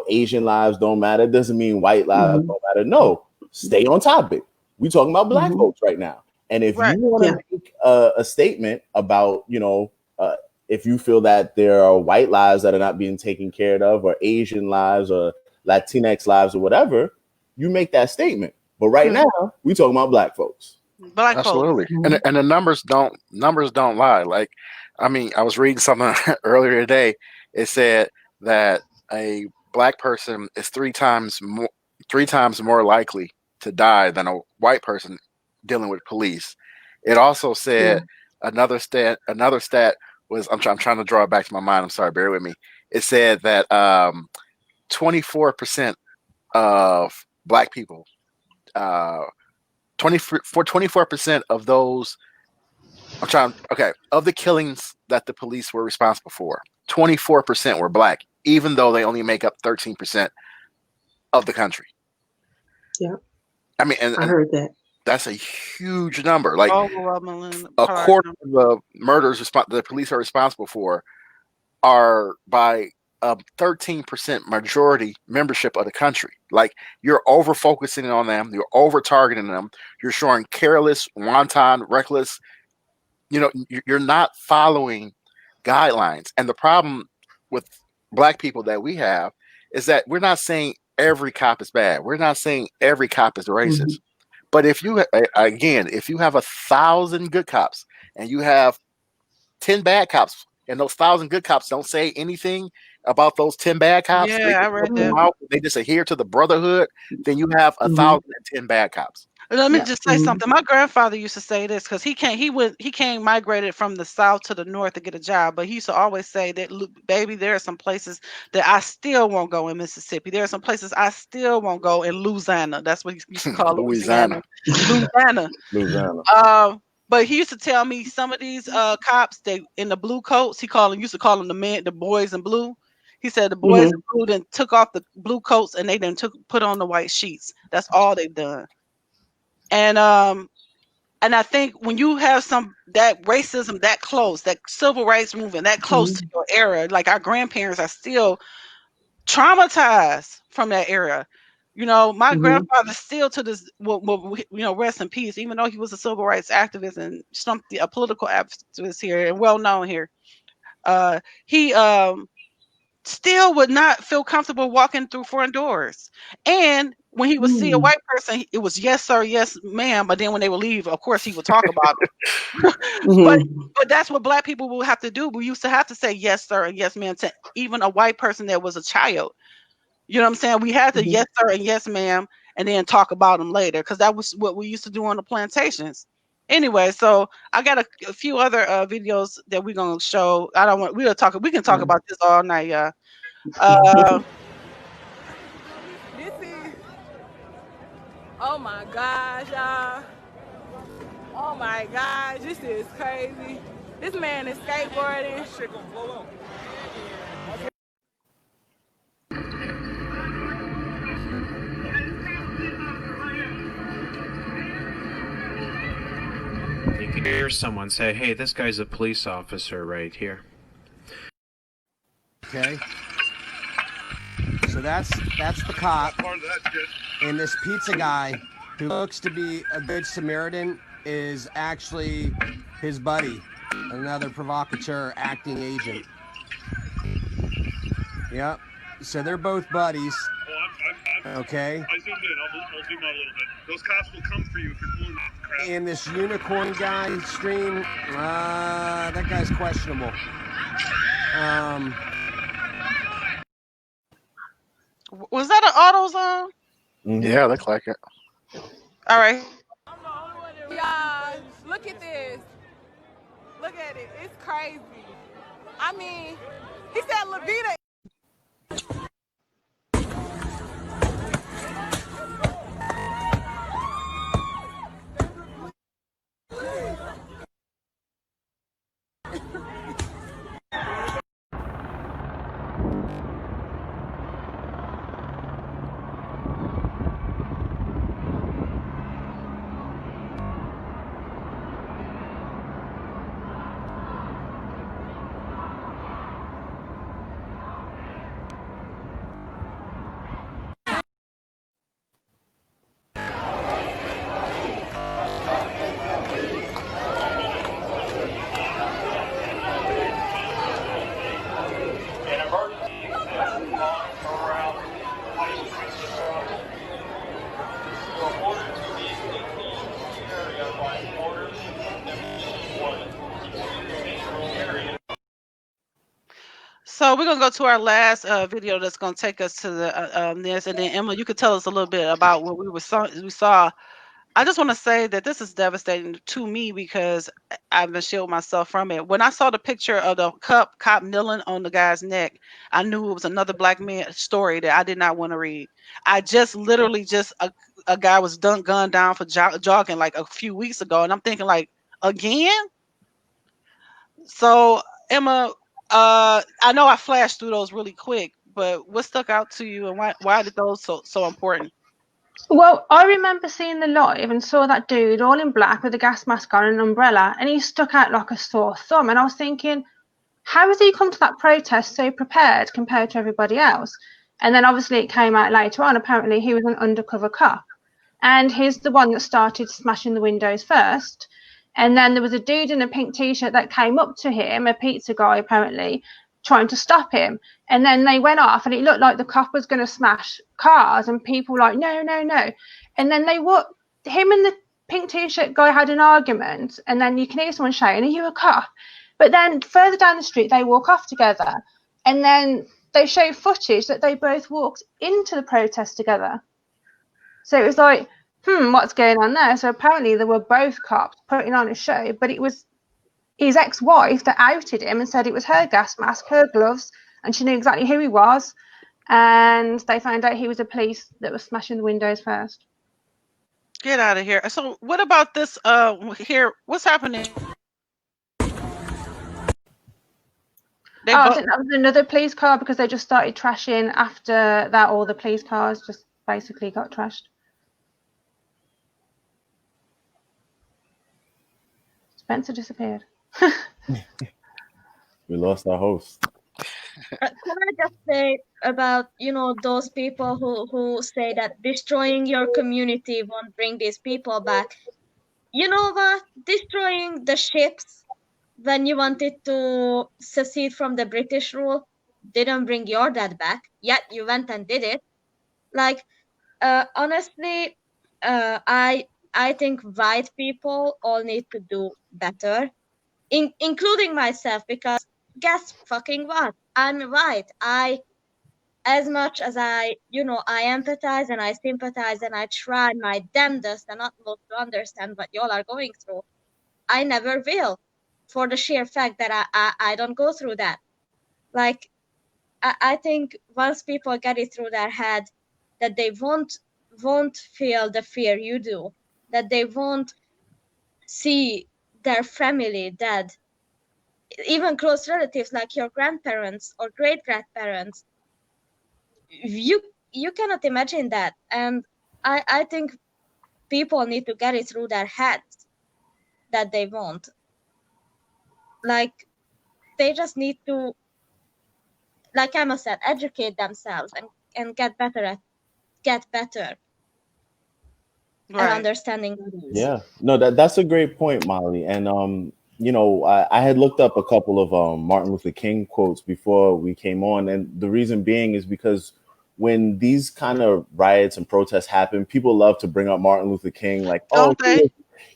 [SPEAKER 1] Asian lives don't matter. It doesn't mean white lives don't matter. No, stay on topic. We're talking about Black folks right now. And if you want to make a statement about, if you feel that there are white lives that are not being taken care of, or Asian lives or Latinx lives or whatever, you make that statement. But right now, we're talking about Black folks.
[SPEAKER 5] Absolutely. And the numbers don't lie. Like, I mean, I was reading something earlier today. It said that a Black person is three times more likely to die than a white person dealing with police. It also said another stat was, I'm trying to draw it back to my mind. I'm sorry, bear with me. It said that 24% of Black people, 24% of those, of the killings that the police were responsible for, 24% were Black, even though they only make up 13% of the country.
[SPEAKER 6] Yeah.
[SPEAKER 5] I mean, and
[SPEAKER 6] I heard that.
[SPEAKER 5] That's a huge number. Like, a quarter of the murders the police are responsible for are by 13% majority membership of the country. Like, you're over focusing on them, you're over targeting them, you're showing careless, wanton, reckless. You're not following guidelines. And the problem with Black people that we have is that we're not saying every cop is bad. We're not saying every cop is racist. But if you have 1,000 good cops and you have 10 bad cops, and those 1,000 good cops don't say anything about those 10 bad cops,
[SPEAKER 2] I read that.
[SPEAKER 5] They just adhere to the brotherhood, then you have 1,010 bad cops.
[SPEAKER 2] Let me just say something. My grandfather used to say this because he came migrated from the south to the north to get a job, but he used to always say that, "Look, baby, there are some places that I still won't go in Mississippi. There are some places I still won't go in Louisiana." That's what he used to call Louisiana. But he used to tell me some of these cops, they in the blue coats, used to call them the boys in blue. He said the boys in blue then took off the blue coats and they then put on the white sheets. That's all they've done. And I think when you have that racism that close, that civil rights movement that close to your era, like our grandparents are still traumatized from that era. My grandfather still to this, rest in peace, even though he was a civil rights activist and a political activist here and well known here. He still would not feel comfortable walking through foreign doors. And when he would see a white person, it was yes, sir, yes, ma'am. But then when they would leave, of course, he would talk about it. But that's what Black people will have to do. We used to have to say yes, sir, and yes, ma'am to even a white person that was a child. You know what I'm saying? We had to yes, sir, and yes, ma'am, and then talk about them later, because that was what we used to do on the plantations. Anyway, so I got a few other videos that we're gonna show. We can talk about this all night, y'all.
[SPEAKER 7] Oh my gosh, y'all. Oh my gosh, this is crazy. This man is skateboarding. Shit gonna blow up.
[SPEAKER 8] You can hear someone say, "Hey, this guy's a police officer right here."
[SPEAKER 9] Okay. So that's the cop. And this pizza guy, who looks to be a good Samaritan, is actually his buddy, another provocateur acting agent. Yep. So they're both buddies. Okay.
[SPEAKER 10] I zoomed in. I'll zoom out a little bit. Those cops will come for you if you're pulling crap.
[SPEAKER 9] And this unicorn guy stream, that guy's questionable.
[SPEAKER 2] Was that an AutoZone?
[SPEAKER 5] Yeah, looks like it.
[SPEAKER 2] All right.
[SPEAKER 7] Y'all, look at this. Look at it. It's crazy. I mean, he said Levita.
[SPEAKER 2] So we're gonna go to our last video that's gonna take us to the this, and then Emma, you could tell us a little bit about what we saw. I just want to say that this is devastating to me because I've been shielding myself from it. When I saw the picture of the cop kneeling on the guy's neck, I knew it was another black man story that I did not want to read. I just literally a guy was gunned down for jogging like a few weeks ago, and I'm thinking like again. So Emma, I know I flashed through those really quick, but what stuck out to you, and why did those so important?
[SPEAKER 3] Well, I remember seeing the live and saw that dude all in black with a gas mask on and an umbrella, and he stuck out like a sore thumb. And I was thinking, how has he come to that protest so prepared compared to everybody else? And then obviously it came out later on, apparently he was an undercover cop. And he's the one that started smashing the windows first. And then there was a dude in a pink t-shirt that came up to him, a pizza guy apparently, trying to stop him. And then they went off and it looked like the cop was going to smash cars, and people were like, no, no, no. And then him and the pink t-shirt guy had an argument, and then you can hear someone shouting, are you a cop? But then further down the street, they walk off together. And then they show footage that they both walked into the protest together. So it was like, what's going on there? So apparently they were both cops putting on a show, but it was his ex-wife that outed him and said it was her gas mask, her gloves, and she knew exactly who he was. And they found out he was a police that was smashing the windows first.
[SPEAKER 2] Get out of here. So what about this here? What's happening?
[SPEAKER 3] I think that was another police car because they just started trashing after that. All the police cars just basically got trashed. Spencer disappeared.
[SPEAKER 1] We lost our host.
[SPEAKER 4] Can I just say about, those people who say that destroying your community won't bring these people back? You know what? Destroying the ships when you wanted to secede from the British rule didn't bring your dad back, yet you went and did it. Like, honestly, I think white people all need to do better, including myself, because guess fucking what? I'm white. As much as I empathize and I sympathize and I try my damnedest and utmost to understand what y'all are going through, I never will, for the sheer fact that I don't go through that. Like, I think once people get it through their head that they won't feel the fear you do, that they won't see their family dead, even close relatives like your grandparents or great-grandparents, you cannot imagine that. And I think people need to get it through their heads that they won't. Like, they just need to, like Emma said, educate themselves and get better
[SPEAKER 2] Right.
[SPEAKER 4] at understanding others.
[SPEAKER 1] Yeah, no, that's a great point, Molly. And I had looked up a couple of Martin Luther King quotes before we came on, and the reason being is because when these kind of riots and protests happen, people love to bring up Martin Luther King, like,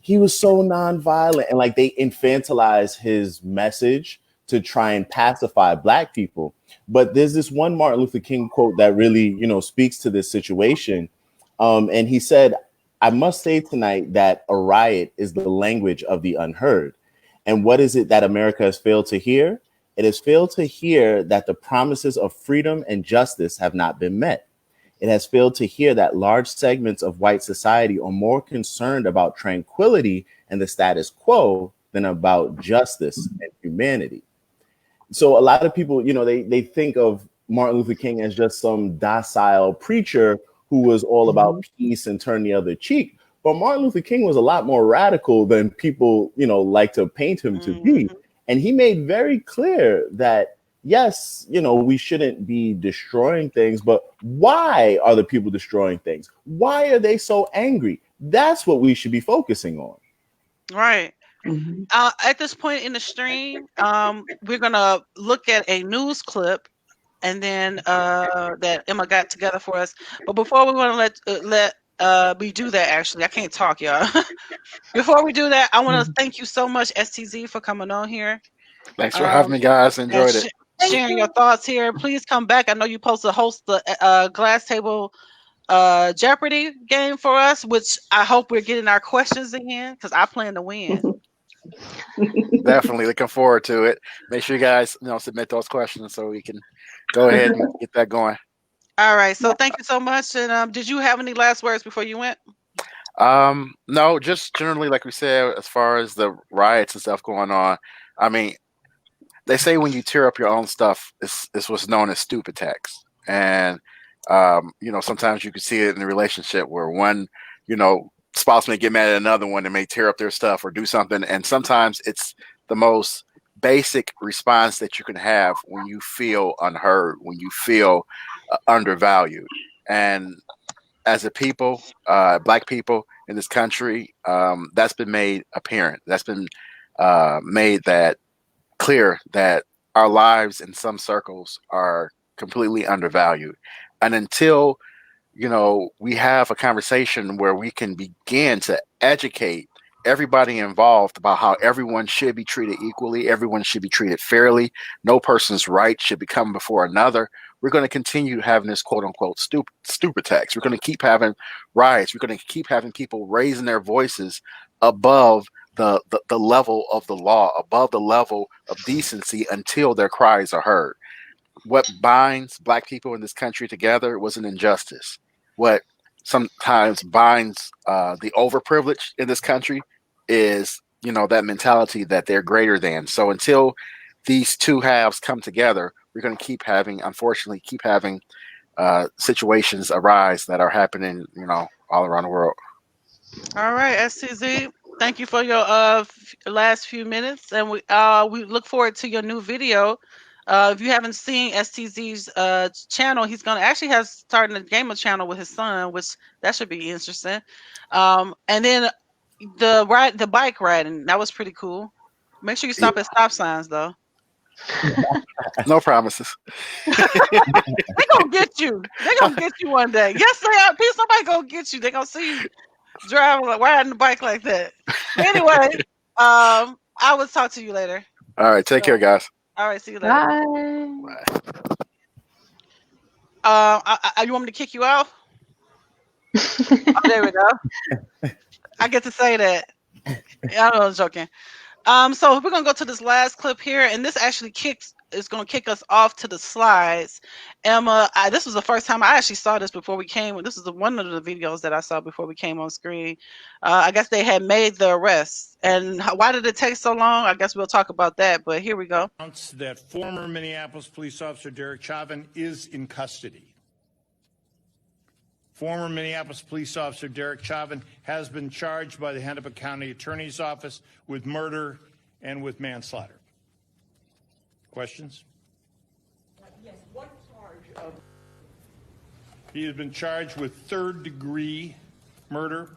[SPEAKER 1] he was so nonviolent, and like they infantilize his message to try and pacify Black people. But there's this one Martin Luther King quote that really, speaks to this situation. And he said, I must say tonight that a riot is the language of the unheard. And what is it that America has failed to hear? It has failed to hear that the promises of freedom and justice have not been met. It has failed to hear that large segments of white society are more concerned about tranquility and the status quo than about justice and humanity. So a lot of people, they think of Martin Luther King as just some docile preacher who was all about peace and turn the other cheek. But Martin Luther King was a lot more radical than people, like to paint him to be. And he made very clear that, yes, we shouldn't be destroying things, but why are the people destroying things? Why are they so angry? That's what we should be focusing on.
[SPEAKER 2] Right. At this point in the stream, we're going to look at a news clip and then that Emma got together for us. But before we want to let we do that, actually, I can't talk, y'all. Before we do that, I want to thank you so much, STZ, for coming on here.
[SPEAKER 5] Thanks for having me, guys. Enjoyed it.
[SPEAKER 2] sharing your thoughts here. Please come back. I know you're supposed to host the Glass Table Jeopardy game for us, which I hope we're getting our questions in because I plan to win.
[SPEAKER 5] Definitely looking forward to it. Make sure you guys, submit those questions so we can go ahead and get that going.
[SPEAKER 2] All right. So thank you so much. And did you have any last words before you went?
[SPEAKER 5] No, just generally, like we said, as far as the riots and stuff going on. I mean, they say when you tear up your own stuff, it's what's known as stupid tax. And sometimes you can see it in a relationship where one, spouse may get mad at another one and may tear up their stuff or do something. And sometimes it's the most basic response that you can have when you feel unheard, when you feel undervalued. And as a people, Black people in this country, that's been made apparent. That's been made that clear that our lives in some circles are completely undervalued. And until we have a conversation where we can begin to educate everybody involved about how everyone should be treated equally, everyone should be treated fairly, no person's right should be come before another, we're going to continue having this quote unquote stupid tax. We're going to keep having riots. We're going to keep having people raising their voices above the level of the law, above the level of decency until their cries are heard. What binds Black people in this country together was an injustice. What sometimes binds the overprivileged in this country is, that mentality that they're greater than. So until these two halves come together, we're going to unfortunately keep having situations arise that are happening, all around the world.
[SPEAKER 2] All right, STZ. Thank you for your last few minutes, and we look forward to your new video. If you haven't seen STZ's channel, he's has started a gamer channel with his son, which that should be interesting. And then the bike riding, that was pretty cool. Make sure you stop at stop signs though.
[SPEAKER 5] No promises.
[SPEAKER 2] They gonna get you. They gonna get you one day. Yes, they are. Somebody gonna get you. They gonna see you riding the bike like that. Anyway, I will talk to you later.
[SPEAKER 5] All right, take care, guys.
[SPEAKER 2] All right, see you later.
[SPEAKER 3] Bye.
[SPEAKER 2] You want me to kick you out? Oh, there we go. I get to say that. I know I'm joking. So we're gonna go to this last clip here, and this actually is gonna kick us off to the slides. Emma, this was the first time I actually saw this before we came. This is one of the videos that I saw before we came on screen. I guess they had made the arrest, and why did it take so long? I guess we'll talk about that. But here we go.
[SPEAKER 11] That former Minneapolis police officer Derek Chauvin is in custody. Former Minneapolis police officer Derek Chauvin has been charged by the Hennepin County Attorney's Office with murder and with manslaughter. Questions?
[SPEAKER 12] Yes, what charge of?
[SPEAKER 11] He has been charged with third-degree murder.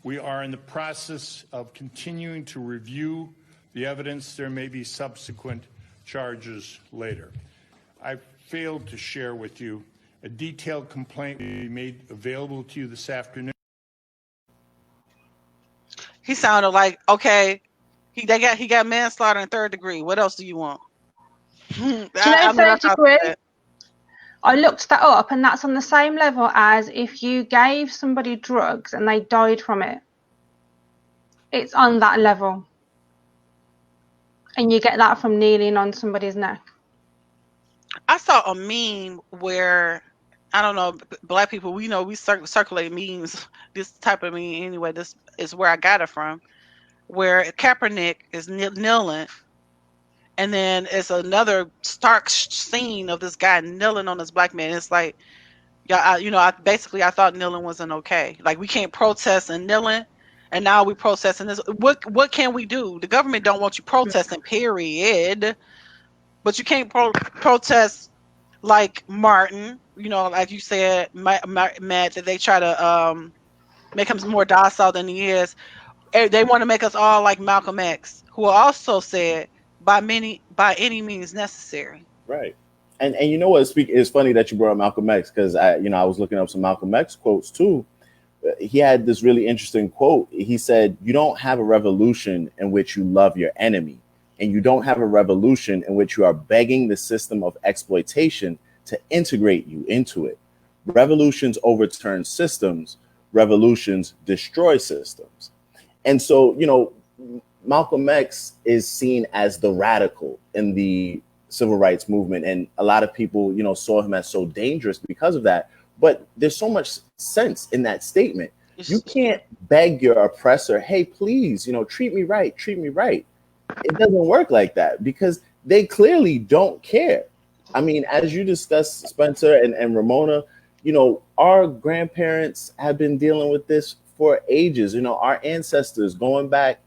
[SPEAKER 11] We are in the process of continuing to review the evidence. There may be subsequent charges later. I failed to share with you a detailed complaint will be made available to you this afternoon.
[SPEAKER 2] He sounded like, okay, he got manslaughter and third degree. What else do you want?
[SPEAKER 3] Third degree? I looked that up, and that's on the same level as if you gave somebody drugs and they died from it. It's on that level. And you get that from kneeling on somebody's neck.
[SPEAKER 2] I saw a meme where, I don't know, Black people, we circulate memes, this type of meme anyway, this is where I got it from, where Kaepernick is kneeling, and then it's another stark scene of this guy kneeling on this black man. It's like, I thought kneeling wasn't okay. Like, we can't protest and kneeling, and now we protesting this. What can we do? The government don't want you protesting, period. But you can't protest like Martin, like you said, Matt, that they try to make him more docile than he is. They want to make us all like Malcolm X, who also said, by any means necessary.
[SPEAKER 1] Right. And you know what? It's funny that you brought up Malcolm X, because I was looking up some Malcolm X quotes too. He had this really interesting quote. He said, "You don't have a revolution in which you love your enemy. and you don't have a revolution in which you are begging the system of exploitation to integrate you into it. Revolutions overturn systems, revolutions destroy systems. And so, Malcolm X is seen as the radical in the civil rights movement. And a lot of people, saw him as so dangerous because of that. But there's so much sense in that statement. You can't beg your oppressor, hey, please, treat me right, treat me right. It doesn't work like that because they clearly don't care. I mean, as you discussed, Spencer and Ramona, our grandparents have been dealing with this for ages. Our ancestors going back,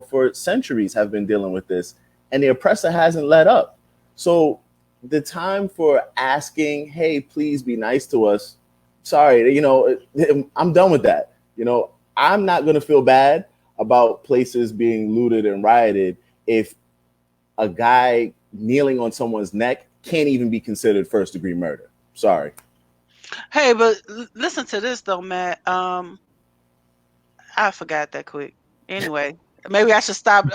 [SPEAKER 1] for centuries have been dealing with this, and the oppressor hasn't let up. So the time for asking, hey, please be nice to us. Sorry, I'm done with that. I'm not going to feel bad about places being looted and rioted if a guy kneeling on someone's neck can't even be considered first-degree murder. Sorry.
[SPEAKER 2] Hey, but listen to this though, Matt. I forgot that quick. Anyway, maybe I should stop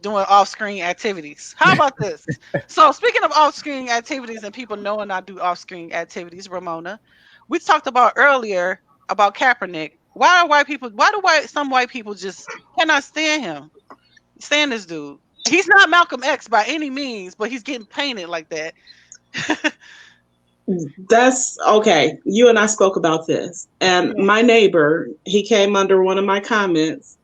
[SPEAKER 2] doing off-screen activities. How about this? So speaking of off-screen activities and people knowing I do off-screen activities, Ramona, we talked about earlier about Kaepernick. Why do some white people just cannot stand him? Stand this dude. He's not Malcolm X by any means, but he's getting painted like that.
[SPEAKER 6] That's okay. You and I spoke about this, and my neighbor, he came under one of my comments,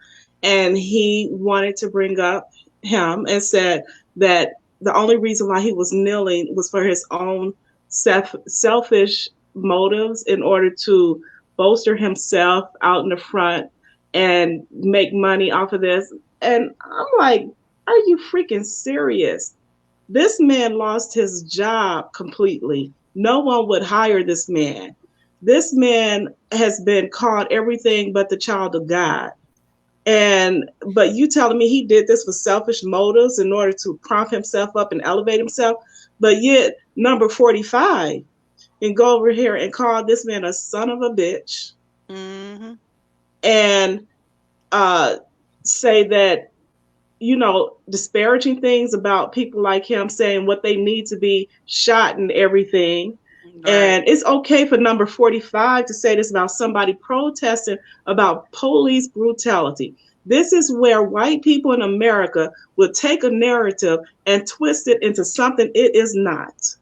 [SPEAKER 6] and he wanted to bring up him and said that the only reason why he was kneeling was for his own selfish motives in order to bolster himself out in the front and make money off of this. And I'm like, are you freaking serious? This man lost his job completely. No one would hire this man. This man has been called everything but the child of God. But you telling me he did this for selfish motives in order to prop himself up and elevate himself, but yet number 45 and go over here and call this man a son of a bitch, and say that, disparaging things about people like him, saying what they need to be shot and everything. Right. And it's okay for number 45 to say this about somebody protesting about police brutality. This is where white people in America will take a narrative and twist it into something it is not.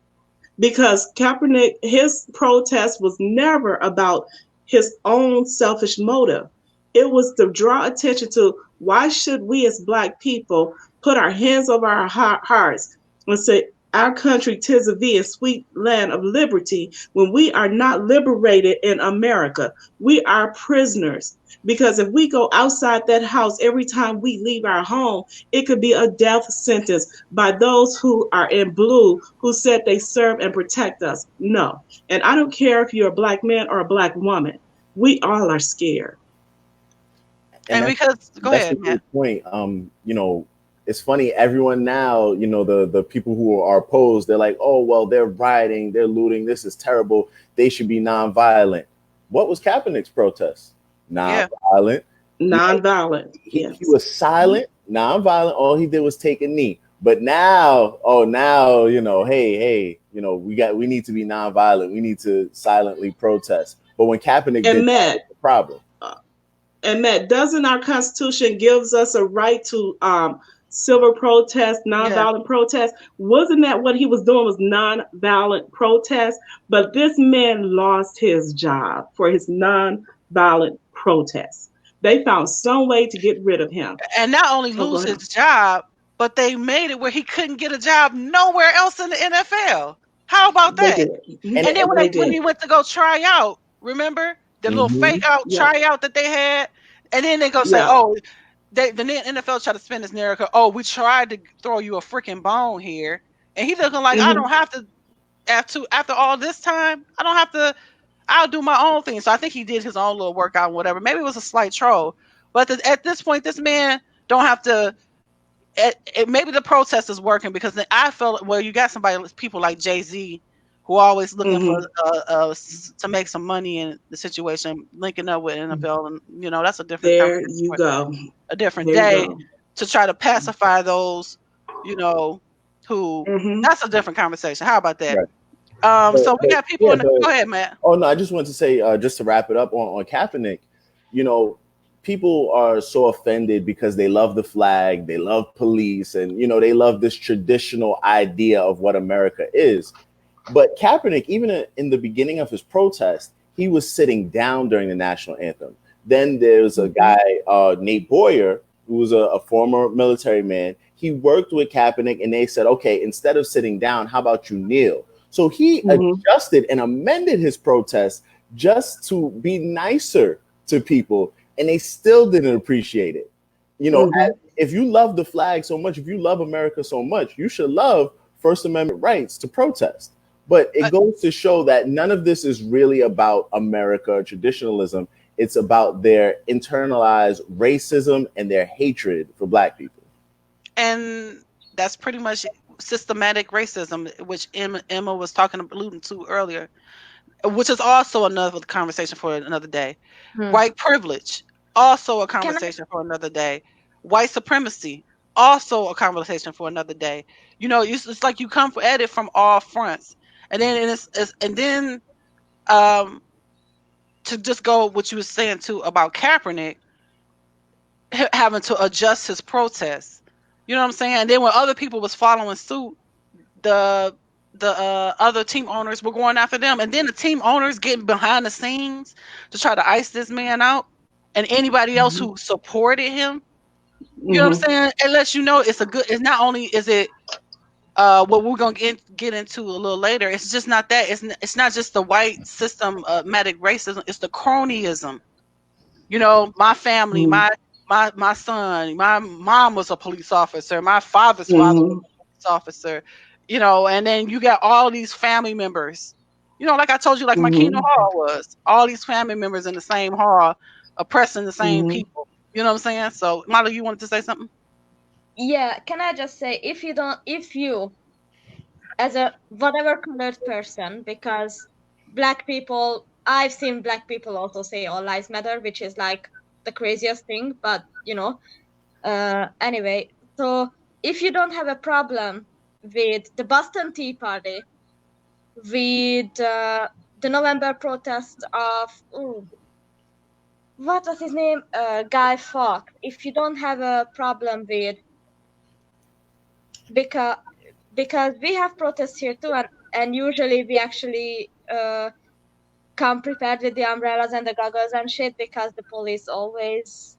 [SPEAKER 6] Because Kaepernick, his protest was never about his own selfish motive. It was to draw attention to why should we as Black people put our hands over our hearts and say, our country 'tis a thee, a sweet land of liberty, when we are not liberated in America. We are prisoners. Because if we go outside that house every time we leave our home, it could be a death sentence by those who are in blue, who said they serve and protect us. No. And I don't care if you're a Black man or a Black woman. We all are scared.
[SPEAKER 2] And because, go ahead,
[SPEAKER 1] that's a good point. It's funny, everyone now, the people who are opposed, they're like, oh, well, they're rioting, they're looting, this is terrible, they should be nonviolent. What was Kaepernick's protest? Nonviolent.
[SPEAKER 6] Nonviolent.
[SPEAKER 1] He was silent, nonviolent, all he did was take a knee. But now, hey, we need to be nonviolent, we need to silently protest. But when Kaepernick did that, that's the problem.
[SPEAKER 6] And Matt, doesn't our Constitution gives us a right to civil protest, nonviolent protest? Wasn't that what he was doing, was nonviolent protest? But this man lost his job for his nonviolent protest. They found some way to get rid of him.
[SPEAKER 2] And not only lose his job, but they made it where he couldn't get a job nowhere else in the NFL. How about that? And then when he went to go try out, remember? The little fake out tryout that they had, and then they go say, "Oh, the NFL tried to spin this narrative. Oh, we tried to throw you a freaking bone here," and he looking like, "I don't have to. After all this time, I don't have to. I'll do my own thing." So I think he did his own little workout and whatever. Maybe it was a slight troll, but at this point, this man don't have to. Maybe the protest is working because I felt you got people like Jay-Z. Who are always looking for to make some money in the situation, linking up with NFL, and that's a different.
[SPEAKER 6] There you go.
[SPEAKER 2] A different day to try to pacify those you know, who
[SPEAKER 6] Mm-hmm.
[SPEAKER 2] that's a different conversation. How about that?
[SPEAKER 1] Right.
[SPEAKER 2] So we got people go ahead, Matt.
[SPEAKER 1] Oh no, I just wanted to say, just to wrap it up on Kaepernick, you know, people are so offended because they love the flag, they love police, and you know, they love this traditional idea of what America is. But Kaepernick, even in the beginning of his protest, he was sitting down during the national anthem. Then there's a guy, Nate Boyer, who was a former military man. He worked with Kaepernick, and they said, okay, instead of sitting down, how about you kneel? So he adjusted and amended his protest just to be nicer to people, and they still didn't appreciate it. You know, if you love the flag so much, if you love America so much, you should love First Amendment rights to protest. But it goes to show that none of this is really about America or traditionalism. It's about their internalized racism and their hatred for Black people.
[SPEAKER 2] And that's pretty much systematic racism, which Emma was alluding to earlier, which is also another conversation for another day. White privilege, also a conversation for another day. White supremacy, also a conversation for another day. You know, it's like you come at it from all fronts, and then to just go what you were saying too about Kaepernick having to adjust his protests. You know what I'm saying? And then when other people was following suit, the other team owners were going after them, and then the team owners getting behind the scenes to try to ice this man out, and anybody else who supported him. You know what I'm saying? It lets you know it's not only is it what we're gonna get into a little later. It's just not that. It's not just the white systematic racism. It's the cronyism. You know, my family, my son, my mom was a police officer. My father's father was a police officer. You know, and then you got all these family members. You know, like I told you, like my Keno Hall was all these family members in the same hall, oppressing the same people. You know what I'm saying? So, Molly, you wanted to say something?
[SPEAKER 4] Yeah, can I just say, if you, as a whatever colored person, because Black people, I've seen Black people also say all lives matter, which is like the craziest thing, but you know, anyway, so if you don't have a problem with the Boston Tea Party, with the November protest of, what was his name? Guy Fawkes. If you don't have a problem with, because we have protests here too, and usually we actually come prepared with the umbrellas and the goggles and shit, because the police always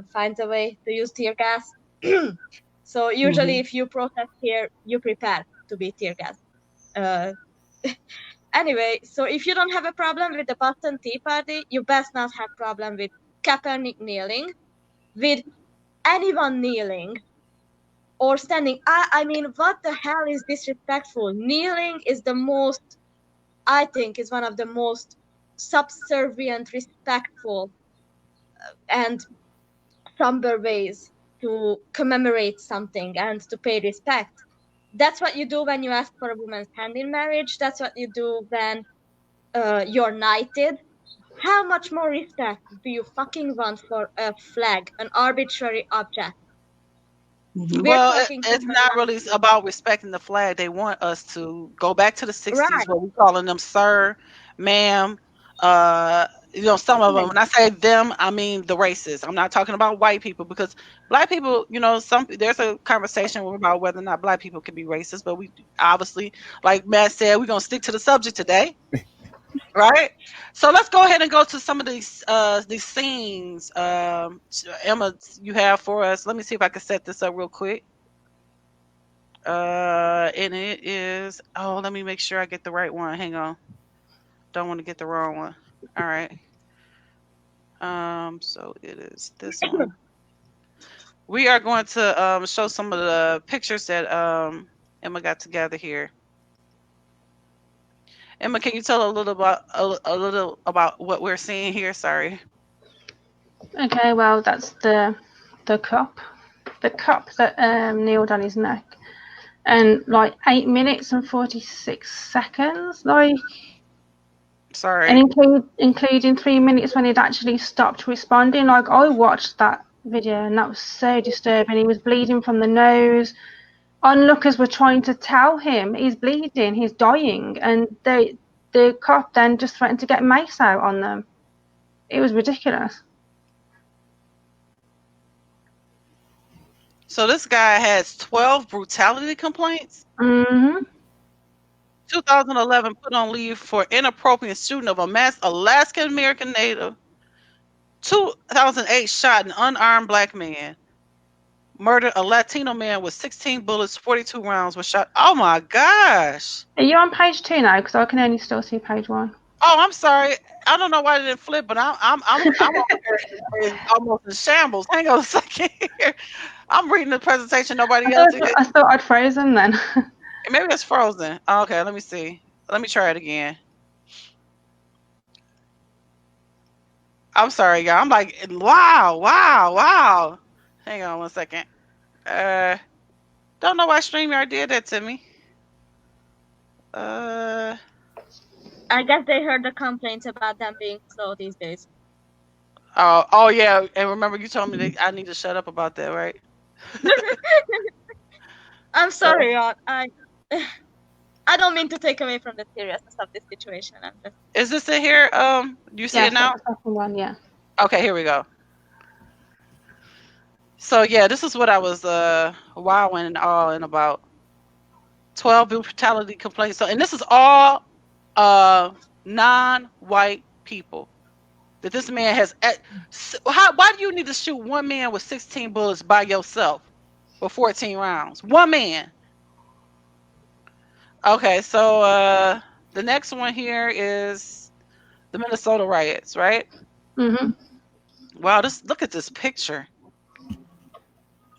[SPEAKER 4] finds a way to use tear gas. So usually if you protest here, you prepare to be tear gas. Anyway, so if you don't have a problem with the Boston Tea Party, you best not have problem with Kaepernick kneeling, with anyone kneeling or standing. I mean, what the hell is disrespectful? Kneeling is I think is one of the most subservient, respectful, and somber ways to commemorate something and to pay respect. That's what you do when you ask for a woman's hand in marriage. That's what you do when you're knighted. How much more respect do you fucking want for a flag, an arbitrary object?
[SPEAKER 2] Well, it's not really about respecting the flag. They want us to go back to the 60s where we're calling them sir, ma'am. You know, some of them, when I say them, I mean the races. I'm not talking about white people, because Black people, you know, there's a conversation about whether or not Black people can be racist, but we obviously, like Matt said, we're going to stick to the subject today. Right, so let's go ahead and go to some of these scenes. Emma, you have for us. Let me see if I can set this up real quick. And it is. Oh, let me make sure I get the right one. Hang on. Don't want to get the wrong one. All right. So it is this one. We are going to show some of the pictures that Emma got together here. Emma, can you tell a little about what we're seeing here? Sorry.
[SPEAKER 3] Okay, well, that's the cop that kneeled on his neck, and like 8 minutes and 46 seconds, like.
[SPEAKER 2] Sorry.
[SPEAKER 3] And including 3 minutes when he'd actually stopped responding. Like, I watched that video and that was so disturbing. He was bleeding from the nose. onlookers were trying to tell him he's bleeding, he's dying, and the cop then just threatened to get mace out on them. It was ridiculous.
[SPEAKER 2] So this guy has 12 brutality complaints. 2011 put on leave for inappropriate shooting of a masked Alaskan American native. 2008 shot an unarmed black man. Murdered a Latino man with 16 bullets, 42 rounds were shot. Oh my gosh!
[SPEAKER 3] Are you on page 2 now? Because I can only still see page 1.
[SPEAKER 2] Oh, I'm sorry. I don't know why it didn't flip, but I'm almost in shambles. Hang on a second here. I'm reading the presentation. Nobody else is.
[SPEAKER 3] I thought I'd froze them then.
[SPEAKER 2] Maybe it's frozen. Okay, let me see. Let me try it again. I'm sorry, y'all. I'm like, wow. Hang on one second. Don't know why StreamYard did that to me.
[SPEAKER 4] I guess they heard the complaints about them being slow these days.
[SPEAKER 2] Oh yeah, and remember you told me that I need to shut up about that, right?
[SPEAKER 4] I'm sorry, I don't mean to take away from the seriousness of this situation.
[SPEAKER 2] Is this it here? Do you see it now?
[SPEAKER 3] The second one, yeah.
[SPEAKER 2] Okay, here we go. So yeah, this is what I was wowing and awing about. 12 brutality complaints. So, and this is all non-white people. That this man has. Why do you need to shoot one man with 16 bullets by yourself with 14 rounds? One man. Okay, so the next one here is the Minnesota riots, right? Wow, look at this picture.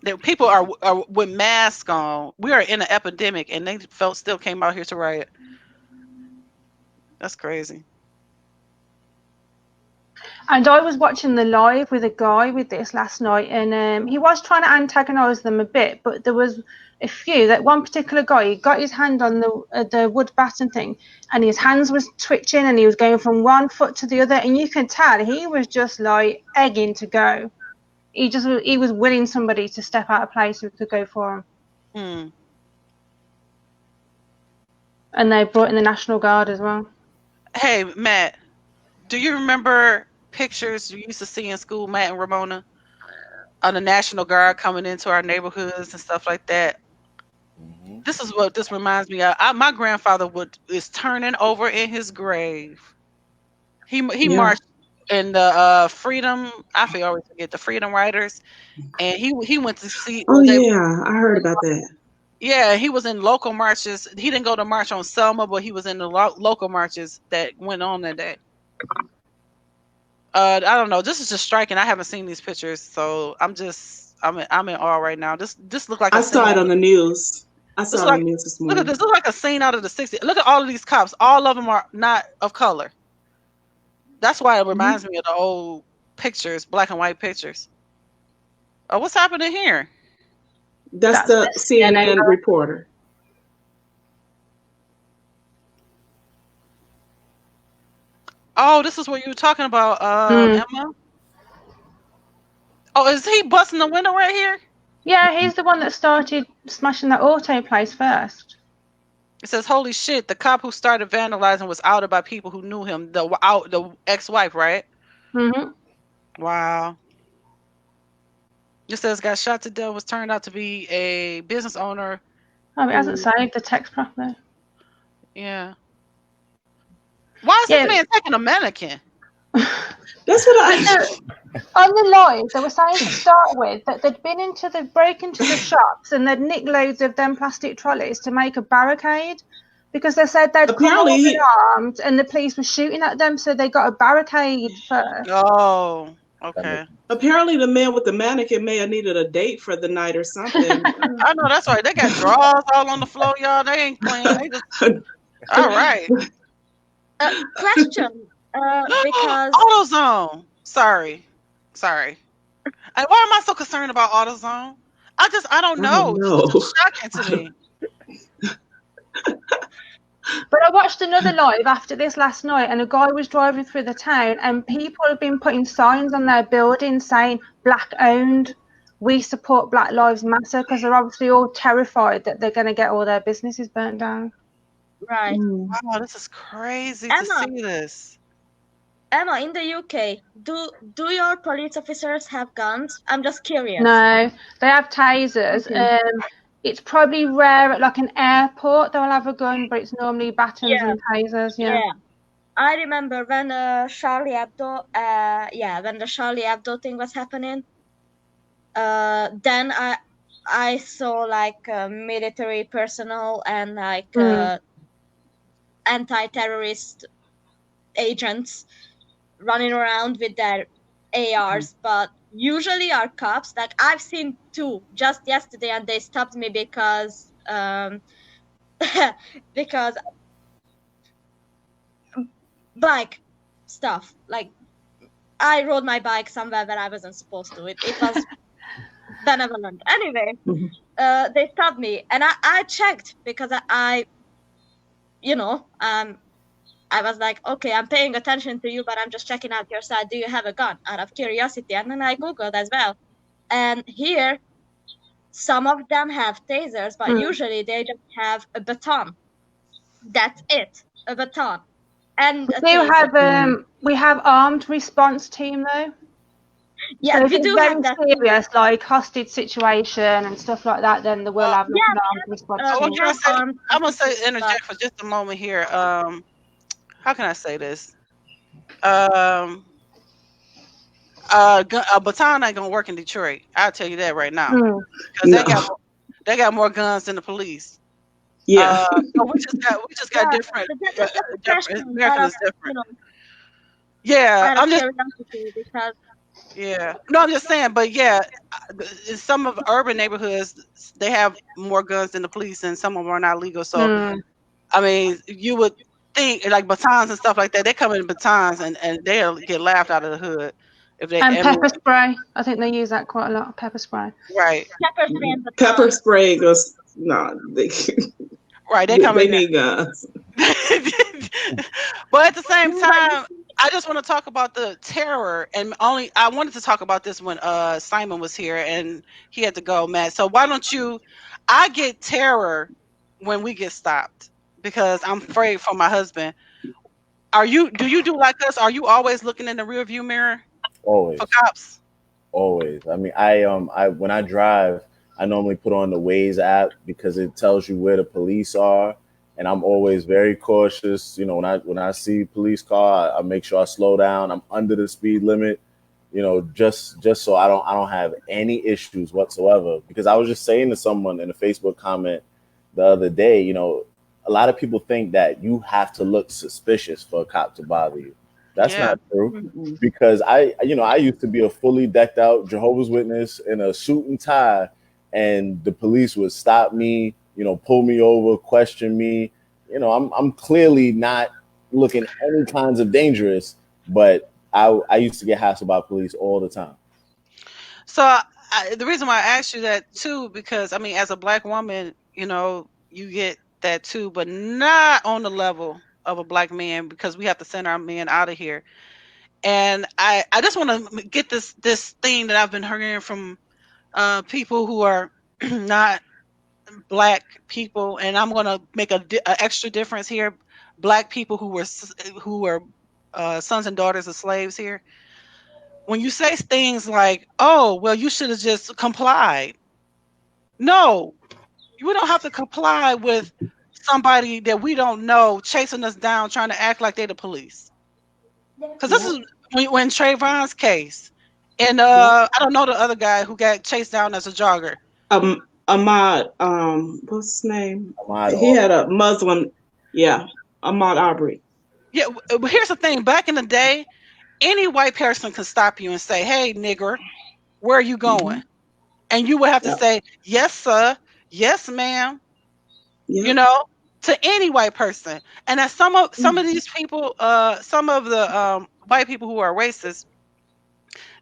[SPEAKER 2] That people are with masks on. We are in an epidemic, and they still came out here to riot. That's crazy.
[SPEAKER 3] And I was watching the live with a guy with this last night, and he was trying to antagonize them a bit, but there was a few. That one particular guy, he got his hand on the wood batten thing, and his hands was twitching, and he was going from one foot to the other, and you could tell he was just like egging to go. He was willing somebody to step out of place who could go for him. And they brought in the National Guard as well.
[SPEAKER 2] Hey, Matt, do you remember pictures you used to see in school, Matt and Ramona, of the National Guard coming into our neighborhoods and stuff like that? This is what this reminds me of. My grandfather is turning over in his grave. He marched in the freedom. I always forget the Freedom Riders, and he went to see.
[SPEAKER 6] Oh yeah, I heard about that.
[SPEAKER 2] Yeah, he was in local marches. He didn't go to march on Selma, but he was in the local marches that went on that day. I don't know. This is just striking. I haven't seen these pictures, so I'm in awe right now. This looked like
[SPEAKER 6] I saw it on the news. I saw it on the news this morning.
[SPEAKER 2] Look at this. Look like a scene out of the 60s. Look at all of these cops. All of them are not of color. That's why it reminds me of the old pictures, black and white pictures. Oh, what's happening here?
[SPEAKER 6] That's the CNN reporter.
[SPEAKER 2] Oh, this is what you were talking about, Emma? Oh, is he busting the window right here?
[SPEAKER 3] Yeah, he's the one that started smashing that auto place first.
[SPEAKER 2] It says, holy shit, the cop who started vandalizing was outed by people who knew him. The ex-wife, right? Wow. It says, got shot to death, was turned out to be a business owner.
[SPEAKER 3] Oh, it hasn't saved the text properly.
[SPEAKER 2] Yeah. Why is this man taking a mannequin?
[SPEAKER 6] That's what I...
[SPEAKER 3] On the live, they were saying to start with that they'd broke into the shops and they'd nicked loads of them plastic trolleys to make a barricade because they said they'd come armed and the police were shooting at them, so they got a barricade first.
[SPEAKER 2] Oh, okay.
[SPEAKER 6] Apparently, the man with the mannequin may have needed a date for the night or something.
[SPEAKER 2] I know, that's right. They got drawers all on the floor, y'all. They ain't clean. They just... All right.
[SPEAKER 4] Question. Because
[SPEAKER 2] AutoZone. Sorry. Why am I so concerned about AutoZone? I don't know. It's just shocking to me.
[SPEAKER 3] But I watched another live after this last night, and a guy was driving through the town, and people have been putting signs on their buildings saying "black owned," we support Black Lives Matter, because they're obviously all terrified that they're going to get all their businesses burnt down.
[SPEAKER 4] Right.
[SPEAKER 2] Wow, this is crazy to
[SPEAKER 4] Emma,
[SPEAKER 2] see this.
[SPEAKER 4] Emma, in the UK, do your police officers have guns? I'm just curious.
[SPEAKER 3] No, they have tasers.
[SPEAKER 4] Okay.
[SPEAKER 3] It's probably rare at like an airport they'll have a gun, but it's normally batons and tasers. Yeah.
[SPEAKER 4] I remember when Charlie Hebdo, when the Charlie Hebdo thing was happening. Then I saw like military personnel and like anti-terrorist agents running around with their ARs, but usually are cops. Like I've seen 2 just yesterday, and they stopped me because because bike stuff. Like I rode my bike somewhere where I wasn't supposed to. It was benevolent. Anyway, they stopped me, and I checked because I was like, okay, I'm paying attention to you, but I'm just checking out your side. Do you have a gun? Out of curiosity. And then I Googled as well. And here, some of them have tasers, but usually they just have a baton. That's it, a baton. And
[SPEAKER 3] we have armed response team though.
[SPEAKER 4] Yeah,
[SPEAKER 3] so if
[SPEAKER 4] we
[SPEAKER 3] it's
[SPEAKER 4] do
[SPEAKER 3] very
[SPEAKER 4] have that.
[SPEAKER 3] serious, like hostage situation and stuff like that, then they will have an armed response team.
[SPEAKER 2] I'm gonna interject for just a moment here. How can I say this? A baton ain't gonna work in Detroit. I'll tell you that right now. Because they got more guns than the police.
[SPEAKER 6] Yeah.
[SPEAKER 2] So we just got different. America is different. Yeah, I'm just. Yeah, no, I'm just saying, but yeah, in some of urban neighborhoods, they have more guns than the police, and some of them are not legal. So, I mean, you would think like batons and stuff like that. They come in batons, and they'll get laughed out of the hood if they.
[SPEAKER 3] And pepper spray. I think they use that quite a lot. Pepper spray.
[SPEAKER 2] Right.
[SPEAKER 6] Pepper spray goes
[SPEAKER 2] Right, they come in.
[SPEAKER 6] They need guns.
[SPEAKER 2] But at the same time, I just want to talk about the terror, and I wanted to talk about this when Simon was here and he had to go, Matt. So why don't you? I get terror when we get stopped because I'm afraid for my husband. Do you do like us? Are you always looking in the rearview mirror?
[SPEAKER 1] Always.
[SPEAKER 2] For cops.
[SPEAKER 1] Always. I mean, I when I drive, I normally put on the Waze app because it tells you where the police are. And I'm always very cautious. You know, when I see a police car, I make sure I slow down. I'm under the speed limit, you know, just so I don't have any issues whatsoever. Because I was just saying to someone in a Facebook comment the other day, you know, a lot of people think that you have to look suspicious for a cop to bother you. That's not true. Because I used to be a fully decked out Jehovah's Witness in a suit and tie, and the police would stop me, you know, pull me over, question me. You know, I'm clearly not looking any kinds of dangerous, but I used to get hassled by police all the time.
[SPEAKER 2] So the reason why I asked you that too, because I mean, as a Black woman, you know, you get that too, but not on the level of a Black man, because we have to send our men out of here. And I just want to get this thing that I've been hearing from people who are not Black people, and I'm going to make a extra difference here. Black people who were sons and daughters of slaves here. When you say things like, "Oh, well, you should have just complied," no, you don't have to comply with somebody that we don't know chasing us down, trying to act like they're the police. Because this is when Trayvon's case, and I don't know the other guy who got chased down as a jogger.
[SPEAKER 6] Ahmad, what's his name?
[SPEAKER 1] Ahmad
[SPEAKER 6] he had a Muslim, Ahmad Arbery.
[SPEAKER 2] Yeah, but here's the thing: back in the day, any white person could stop you and say, "Hey, nigger, where are you going?" And you would have to say, "Yes, sir. Yes, ma'am." You know, to any white person. And as some of these people, some of the white people who are racist,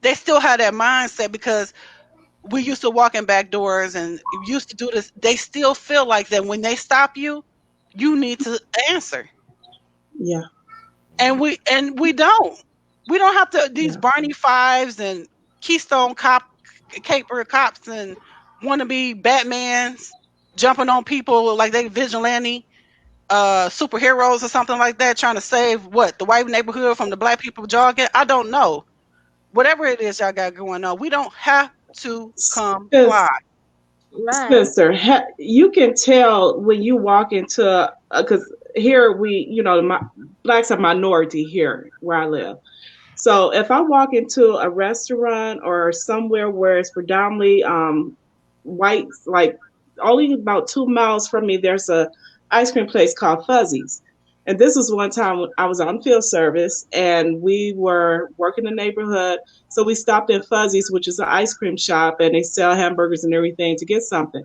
[SPEAKER 2] they still have that mindset because we used to walk in back doors and used to do this. They still feel like that when they stop you, you need to answer.
[SPEAKER 6] Yeah.
[SPEAKER 2] And we don't. We don't have to these Barney Fives and Keystone Cop caper cops and want to be Batmans, jumping on people like they vigilante superheroes or something like that, trying to save the white neighborhood from the black people jogging. I don't know. Whatever it is y'all got going on, we don't have to comply.
[SPEAKER 6] Spencer, you can tell when you walk into because here blacks are minority here where I live. So if I walk into a restaurant or somewhere where it's predominantly whites, like only about 2 miles from me, there's a ice cream place called Fuzzy's. And this was one time when I was on field service and we were working the neighborhood. So we stopped in Fuzzy's, which is an ice cream shop, and they sell hamburgers and everything to get something.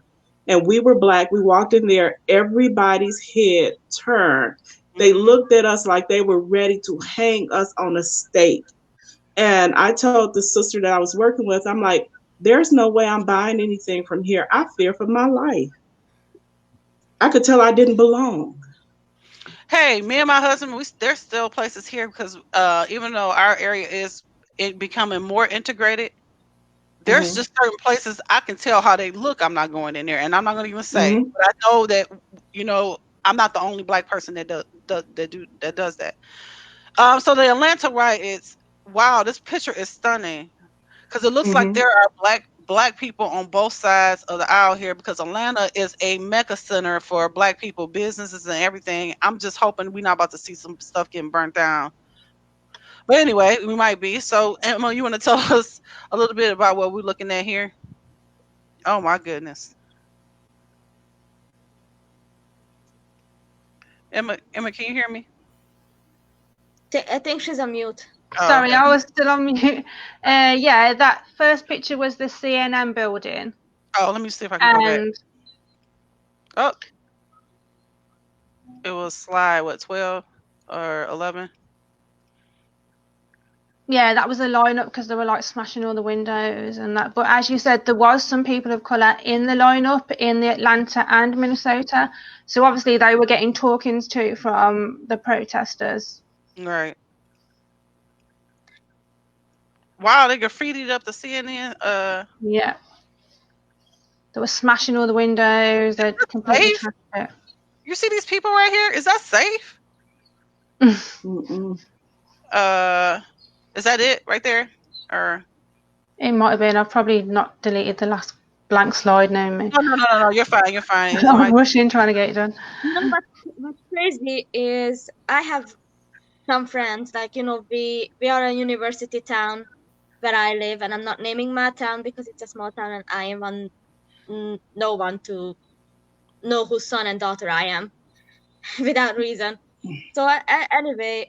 [SPEAKER 6] And we were black. We walked in there. Everybody's head turned. They looked at us like they were ready to hang us on a stake. And I told the sister that I was working with, I'm like, there's no way I'm buying anything from here. I fear for my life. I could tell I didn't belong.
[SPEAKER 2] Hey, me and my husband, there's still places here because even though our area is becoming more integrated, there's just certain places I can tell how they look. I'm not going in there, and I'm not going to even say. But I know that I'm not the only black person that does that. So the Atlanta riots. Wow, this picture is stunning because it looks like there are black people on both sides of the aisle here because Atlanta is a mecca center for black people, businesses and everything. I'm just hoping we're not about to see some stuff getting burnt down. But anyway, we might be. So Emma, you want to tell us a little bit about what we're looking at here? Oh my goodness. Emma, can you hear me?
[SPEAKER 4] I think she's on mute.
[SPEAKER 3] Sorry, I was still on mute. Yeah, that first picture was the CNN building.
[SPEAKER 2] Oh, let me see if I can go back. Oh, it was slide 12 or 11?
[SPEAKER 3] Yeah, that was a lineup because they were like smashing all the windows and that. But as you said, there was some people of color in the lineup in the Atlanta and Minnesota. So obviously they were getting talkings to from the protesters.
[SPEAKER 2] Right. Wow, they graffitied up the CNN.
[SPEAKER 3] Yeah. They were smashing all the windows. They completely trashed it.
[SPEAKER 2] You see these people right here? Is that safe? Is that it right there? Or
[SPEAKER 3] it might have been. I've probably not deleted the last blank slide now.
[SPEAKER 2] No. You're fine.
[SPEAKER 3] I'm rushing trying to get it done.
[SPEAKER 4] No, but what's crazy is I have some friends, we are a university town where I live, and I'm not naming my town because it's a small town and I am no one to know whose son and daughter I am without reason. So anyway,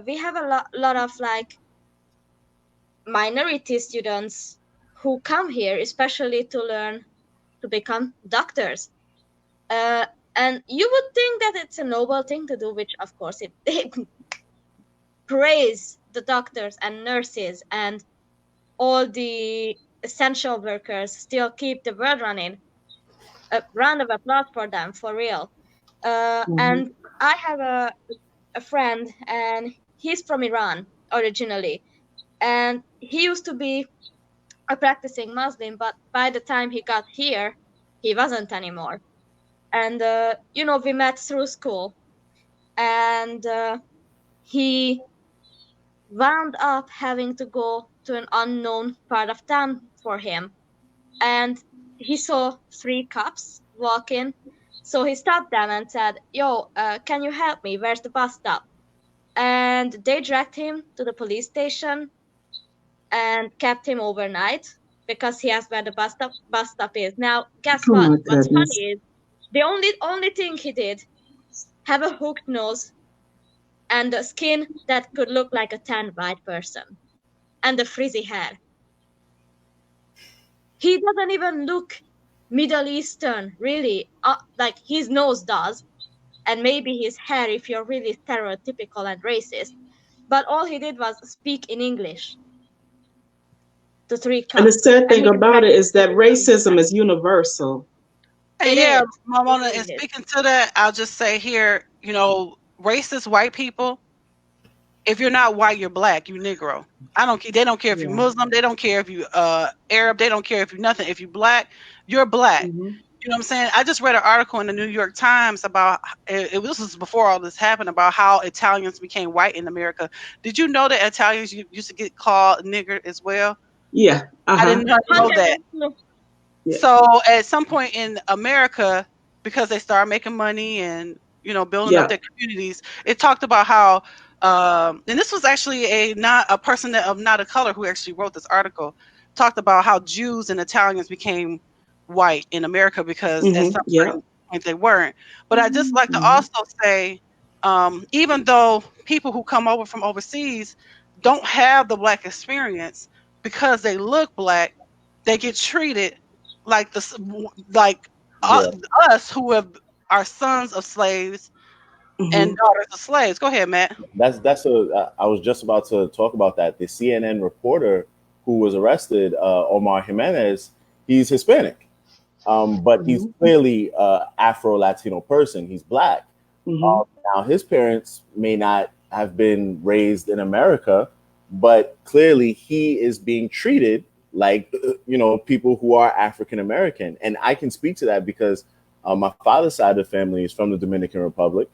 [SPEAKER 4] we have a lot of minority students who come here especially to learn to become doctors. And you would think that it's a noble thing to do, which of course it praise the doctors and nurses and all the essential workers, still keep the world running. A round of applause for them, for real. And I have a friend, and he's from Iran originally, and he used to be a practicing Muslim, but by the time he got here, he wasn't anymore. And we met through school, and he wound up having to go to an unknown part of town for him, and he saw 3 cops walking. So he stopped them and said, yo, can you help me? Where's the bus stop? And they dragged him to the police station and kept him overnight because he asked where the bus stop is. Now, guess what? What's funny is the only thing he did, have a hooked nose and a skin that could look like a tan white person and the frizzy hair. He doesn't even look Middle Eastern, really, like his nose does, and maybe his hair if you're really stereotypical and racist. But all he did was speak in English. The 3 cops.
[SPEAKER 6] And the sad thing about it is that racism is universal.
[SPEAKER 2] And yeah, Mamona, and speaking to that, I'll just say here, racist white people if you're not white, you're black, you Negro. I don't care. They don't care if you're Muslim. They don't care if you Arab. They don't care if you're nothing. If you're black, you're black.
[SPEAKER 6] Mm-hmm.
[SPEAKER 2] You know what I'm saying? I just read an article in the New York Times about this was before all this happened, about how Italians became white in America. Did you know that Italians used to get called nigger as well?
[SPEAKER 6] Yeah.
[SPEAKER 2] I didn't know that.
[SPEAKER 6] Yeah.
[SPEAKER 2] So at some point in America, because they started making money and building up their communities, it talked about how and this was actually not a person of not a color who actually wrote this article, talked about how Jews and Italians became white in America because at some point they weren't. But I just like to also say, even though people who come over from overseas don't have the black experience, because they look black, they get treated like us who are sons of slaves and daughters of slaves. Go ahead, Matt.
[SPEAKER 1] I was just about to talk about that. The CNN reporter who was arrested, Omar Jimenez, he's Hispanic, but he's clearly Afro-Latino person. He's black. Now his parents may not have been raised in America, but clearly he is being treated like people who are African American. And I can speak to that because my father's side of the family is from the Dominican Republic.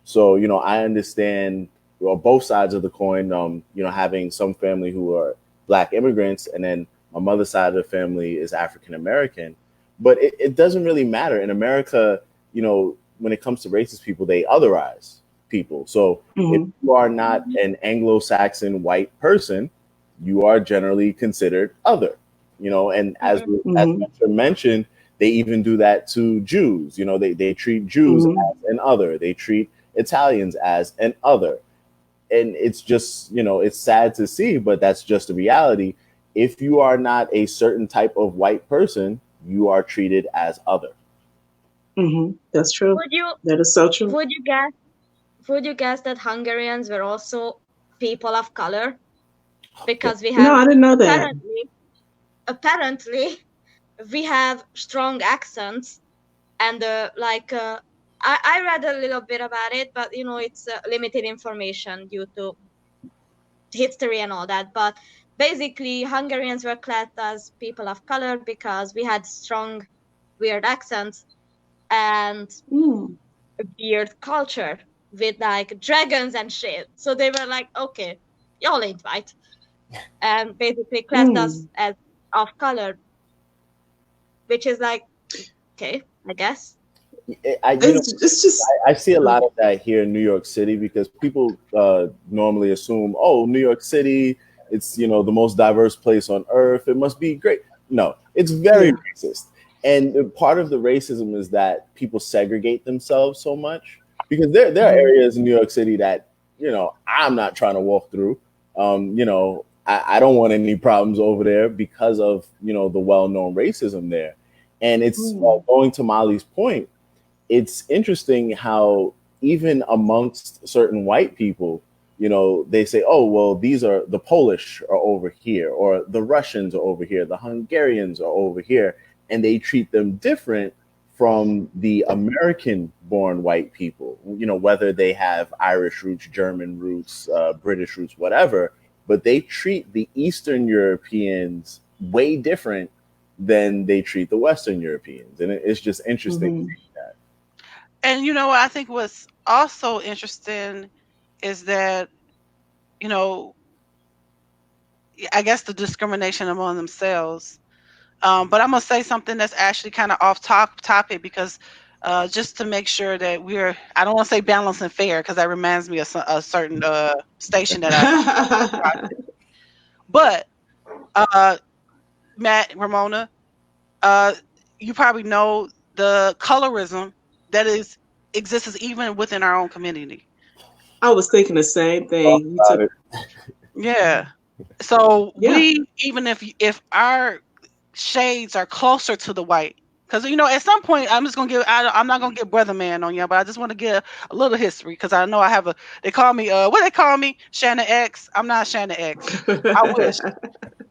[SPEAKER 1] So, I understand both sides of the coin, having some family who are black immigrants, and then my mother's side of the family is African American. But it doesn't really matter. In America, when it comes to racist people, they otherize people. So if you are not an Anglo-Saxon white person, you are generally considered other, and as Spencer mentioned, they even do that to Jews. They treat Jews as an other. They treat Italians as an other. And it's just, it's sad to see, but that's just the reality. If you are not a certain type of white person, you are treated as other.
[SPEAKER 6] That's true. That is so true.
[SPEAKER 4] Would you guess that Hungarians were also people of color? Because we have...
[SPEAKER 6] No, I didn't know that.
[SPEAKER 4] Apparently we have strong accents, and I read a little bit about it, but it's limited information due to history and all that. But basically, Hungarians were classed as people of color because we had strong, weird accents and a weird culture with like dragons and shit. So they were like, okay, y'all ain't white, and basically classed us as of color, which is like, okay, I guess.
[SPEAKER 1] I see a lot of that here in New York City because people normally assume, oh, New York City, it's the most diverse place on earth. It must be great. No, it's very racist. And part of the racism is that people segregate themselves so much because there are areas in New York City that, I'm not trying to walk through. I don't want any problems over there because of, the well-known racism there. And it's going to Molly's point. It's interesting how even amongst certain white people, they say, oh, well, these are the Polish are over here, or the Russians are over here, the Hungarians are over here, and they treat them different from the American-born white people, whether they have Irish roots, German roots, British roots, whatever, but they treat the Eastern Europeans way different than they treat the Western Europeans. And it's just interesting to see that.
[SPEAKER 2] And I think what's also interesting is that, I guess the discrimination among themselves. But I'm going to say something that's actually kind of off topic because just to make sure that I don't want to say balanced and fair because that reminds me of a certain station that I But Matt, Ramona, you probably know the colorism that exists even within our own community.
[SPEAKER 6] I was thinking the same thing.
[SPEAKER 2] Yeah. So we, even if our shades are closer to the white, because at some point I'm not gonna get brother man on you, but I just want to get a little history because I know I have they call me what they call me, Shanna X. I'm not Shanna X. I wish.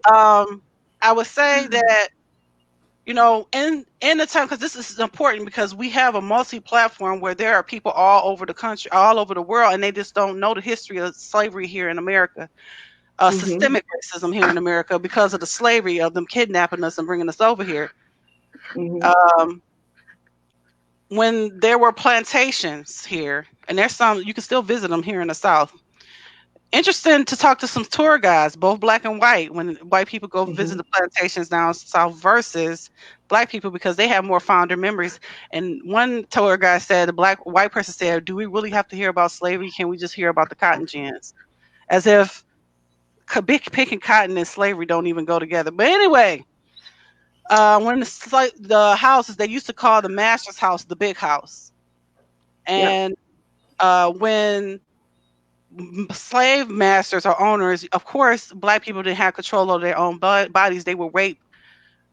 [SPEAKER 2] I would say that you know, in the time, because this is important, because we have a multi-platform where there are people all over the country, all over the world, and they just don't know the history of slavery here in America. Systemic racism here in America because of the slavery of them kidnapping us and bringing us over here. When there were plantations here, and there's some, you can still visit them here in the South. Interesting to talk to some tour guides, both black and white, when white people go visit the plantations down south versus black people, because they have more fonder memories. And one tour guide said, the white person said, do we really have to hear about slavery? Can we just hear about the cotton gins? As if picking cotton and slavery don't even go together. But anyway, when the houses, they used to call the master's house the big house. And when slave masters or owners, of course, black people didn't have control over their own bodies. They would rape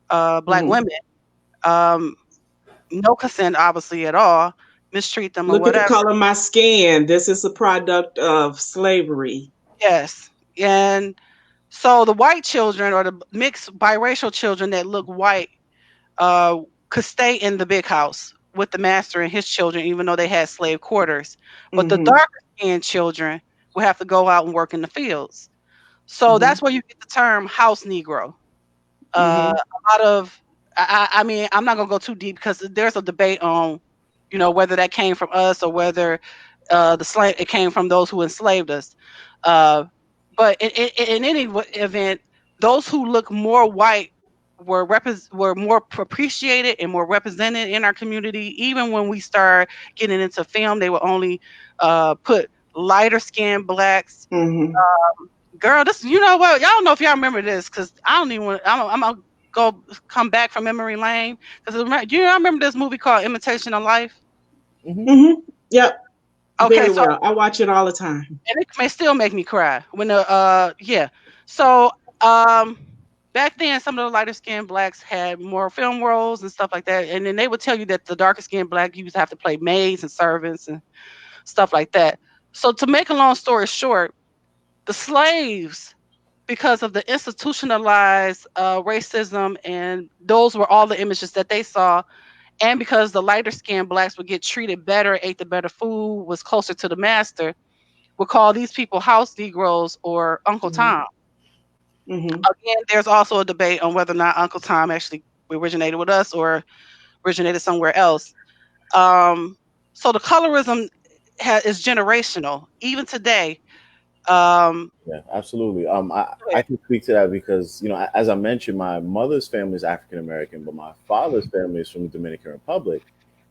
[SPEAKER 2] black women. No consent, obviously, at all. Mistreat them or
[SPEAKER 6] Look at
[SPEAKER 2] whatever.
[SPEAKER 6] the color of my skin. This is a product of slavery.
[SPEAKER 2] Yes. And so the white children, or the mixed biracial children that look white, could stay in the big house with the master and his children, even though they had slave quarters. But the darker skinned children would have to go out and work in the fields. So that's where you get the term house Negro. A lot of, I mean, I'm not gonna go too deep because there's a debate on, you know, whether that came from us or whether it came from those who enslaved us. But in any event, those who look more white were more appreciated and more represented in our community. Even when we start getting into film, they will only put lighter skinned blacks. Girl, this, you know what? Y'all don't know if y'all remember this, because I don't even want. I'm gonna come back from memory lane, because you know, I remember this movie called Imitation of Life.
[SPEAKER 6] Yep.
[SPEAKER 2] Okay,
[SPEAKER 6] very
[SPEAKER 2] so
[SPEAKER 6] well. I watch it all the time,
[SPEAKER 2] and it may still make me cry when the So back then, some of the lighter skinned blacks had more film roles and stuff like that, and then they would tell you that the darker skinned black used to have to play maids and servants and stuff like that. So to make a long story short, the slaves, because of the institutionalized racism, and those were all the images that they saw, and because the lighter skinned blacks would get treated better, ate the better food, was closer to the master, would call these people house Negroes or Uncle Tom. Again, there's also a debate on whether or not Uncle Tom actually originated with us or originated somewhere else. So the colorism is generational, even today.
[SPEAKER 1] Yeah, absolutely. I can speak to that because, you know, as I mentioned, my mother's family is African American, but my father's family is from the Dominican Republic.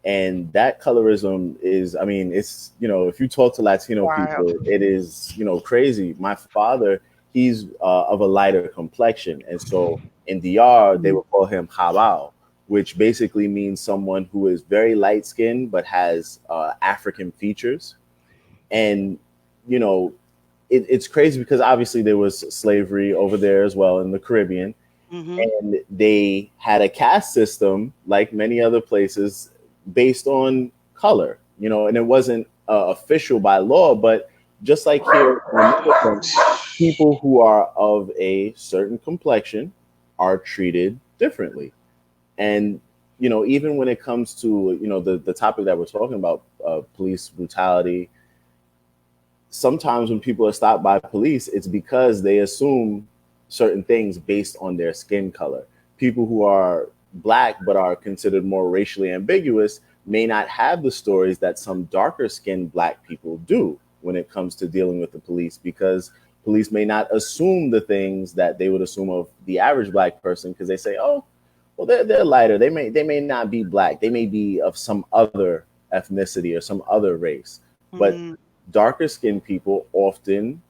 [SPEAKER 1] And that colorism is, I mean, it's, you know, if you talk to Latino people, it is, you know, crazy. My father, he's of a lighter complexion. And so in DR, they would call him Habao, which basically means someone who is very light skinned, but has African features. And, you know, it's crazy because obviously there was slavery over there as well in the Caribbean. And they had a caste system like many other places based on color, you know, and it wasn't official by law, but just like here, people who are of a certain complexion are treated differently. And, you know, even when it comes to, you know, the topic that we're talking about, police brutality, sometimes when people are stopped by police, it's because they assume certain things based on their skin color. People who are black but are considered more racially ambiguous may not have the stories that some darker skinned black people do when it comes to dealing with the police, because police may not assume the things that they would assume of the average black person, because they say, oh, well, they're lighter. They may not be black. They may be of some other ethnicity or some other race. But darker skinned people often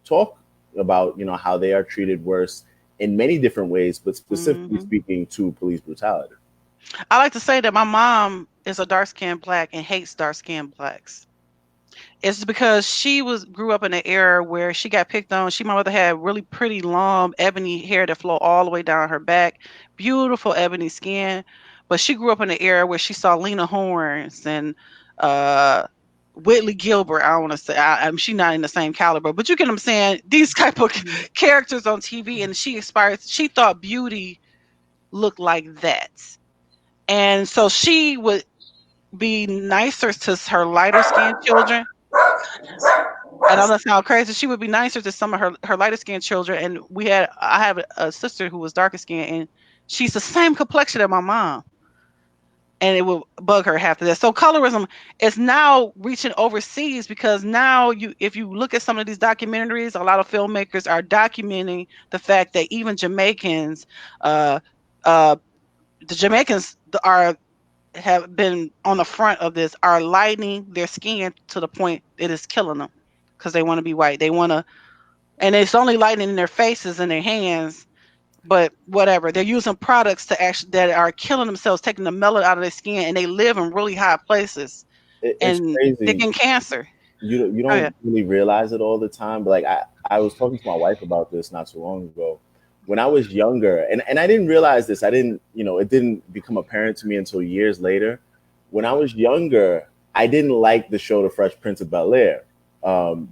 [SPEAKER 1] talk about, you know, how they are treated worse in many different ways, but specifically speaking to police brutality.
[SPEAKER 2] I like to say that my mom is a dark-skinned black and hates dark-skinned blacks. It's because she grew up in an era where she got picked on. My mother had really pretty long ebony hair that flowed all the way down her back, beautiful ebony skin. But she grew up in an era where she saw Lena Hornes and Whitley Gilbert. I don't want to say she's not in the same caliber, but you get what I'm saying. These type of characters on TV, and she thought beauty look like that. And so she would be nicer to her lighter skinned children. And I'm not sound crazy. She would be nicer to some of her lighter skinned children. And I have a sister who was darker skinned, and she's the same complexion as my mom. And it will bug her half of that. So colorism is now reaching overseas, because now if you look at some of these documentaries, a lot of filmmakers are documenting the fact that even Jamaicans, the Jamaicans have been on the front of this, are lightening their skin to the point it is killing them, because they want to be white. They want to, and it's only lightening their faces and their hands. But whatever, they're using products that are killing themselves, taking the melanin out of their skin, and they live in really high places.
[SPEAKER 1] It's crazy.
[SPEAKER 2] They're getting cancer.
[SPEAKER 1] You don't really realize it all the time, but like I was talking to my wife about this not so long ago. When I was younger, and I didn't realize this, it didn't become apparent to me until years later. When I was younger, I didn't like the show The Fresh Prince of Bel-Air,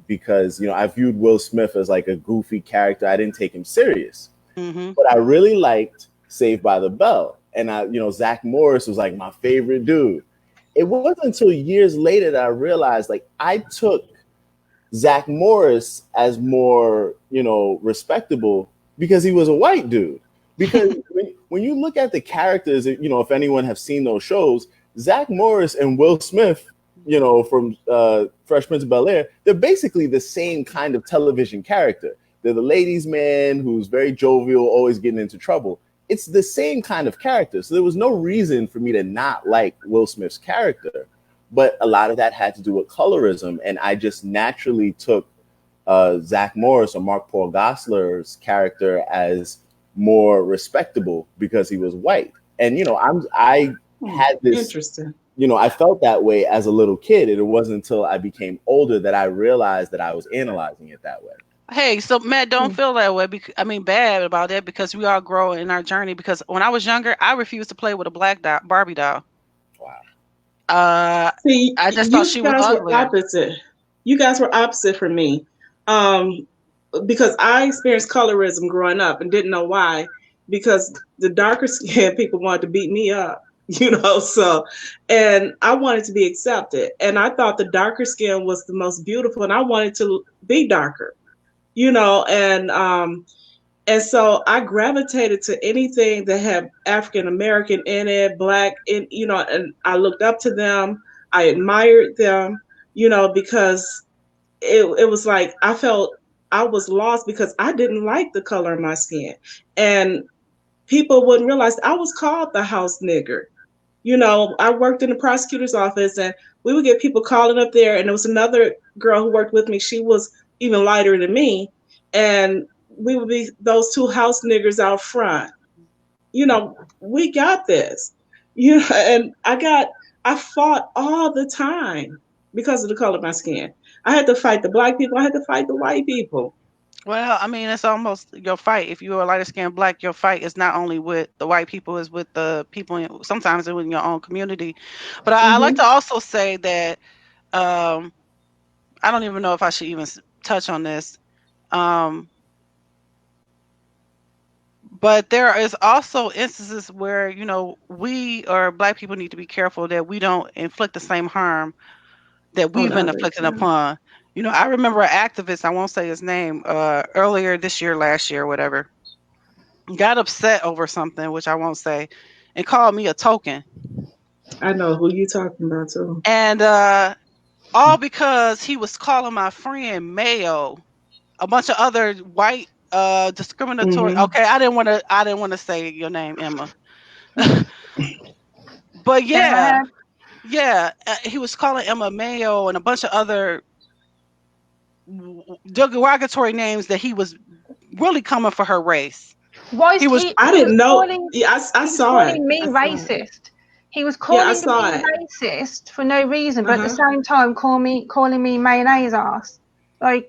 [SPEAKER 1] because I viewed Will Smith as like a goofy character. I didn't take him serious.
[SPEAKER 2] Mm-hmm.
[SPEAKER 1] But I really liked Saved by the Bell. And Zach Morris was like my favorite dude. It wasn't until years later that I realized, like, I took Zach Morris as more, respectable because he was a white dude. Because when you look at the characters, if anyone have seen those shows, Zach Morris and Will Smith, from Fresh Prince of Bel-Air, they're basically the same kind of television character. They're the ladies' man who's very jovial, always getting into trouble. It's the same kind of character. So there was no reason for me to not like Will Smith's character. But a lot of that had to do with colorism. And I just naturally took Zach Morris or Mark Paul Gosselaar's character as more respectable because he was white. And, I had this...
[SPEAKER 6] Interesting.
[SPEAKER 1] I felt that way as a little kid. And it wasn't until I became older that I realized that I was analyzing it that way.
[SPEAKER 2] Hey, so Matt, don't feel that way. Bad about that, because we all grow in our journey. Because when I was younger, I refused to play with a black Barbie doll.
[SPEAKER 1] Wow.
[SPEAKER 6] See,
[SPEAKER 2] I just thought she was ugly.
[SPEAKER 6] Opposite. You guys were opposite from me, because I experienced colorism growing up and didn't know why. Because the darker skinned people wanted to beat me up, So, and I wanted to be accepted, and I thought the darker skin was the most beautiful, and I wanted to be darker. And so I gravitated to anything that had African American in it, black in, and I looked up to them. I admired them, because it was like I felt I was lost because I didn't like the color of my skin, and people wouldn't realize I was called the house nigger. I worked in the prosecutor's office, and we would get people calling up there, and there was another girl who worked with me. She was even lighter than me, and we would be those two house niggers out front. We got this. And I fought all the time because of the color of my skin. I had to fight the black people. I had to fight the white people.
[SPEAKER 2] Well, it's almost your fight. If you are lighter skinned black, your fight is not only with the white people, it's with the people sometimes in your own community. But I like to also say that I don't even know if I should even touch on this. But there is also instances where, we or black people need to be careful that we don't inflict the same harm that we've been inflicted upon. I remember an activist, I won't say his name, earlier this year, last year, whatever, got upset over something, which I won't say, and called me a token.
[SPEAKER 6] I know who you talking about too.
[SPEAKER 2] And all because he was calling my friend Mayo, a bunch of other white discriminatory. Okay, I didn't want to say your name, Emma. But yeah, he was calling Ema Mellor and a bunch of other derogatory names that he was really coming for her race.
[SPEAKER 6] I didn't know. I saw it.
[SPEAKER 3] Me racist. He was calling me racist for no reason, but at the same time calling me mayonnaise ass. I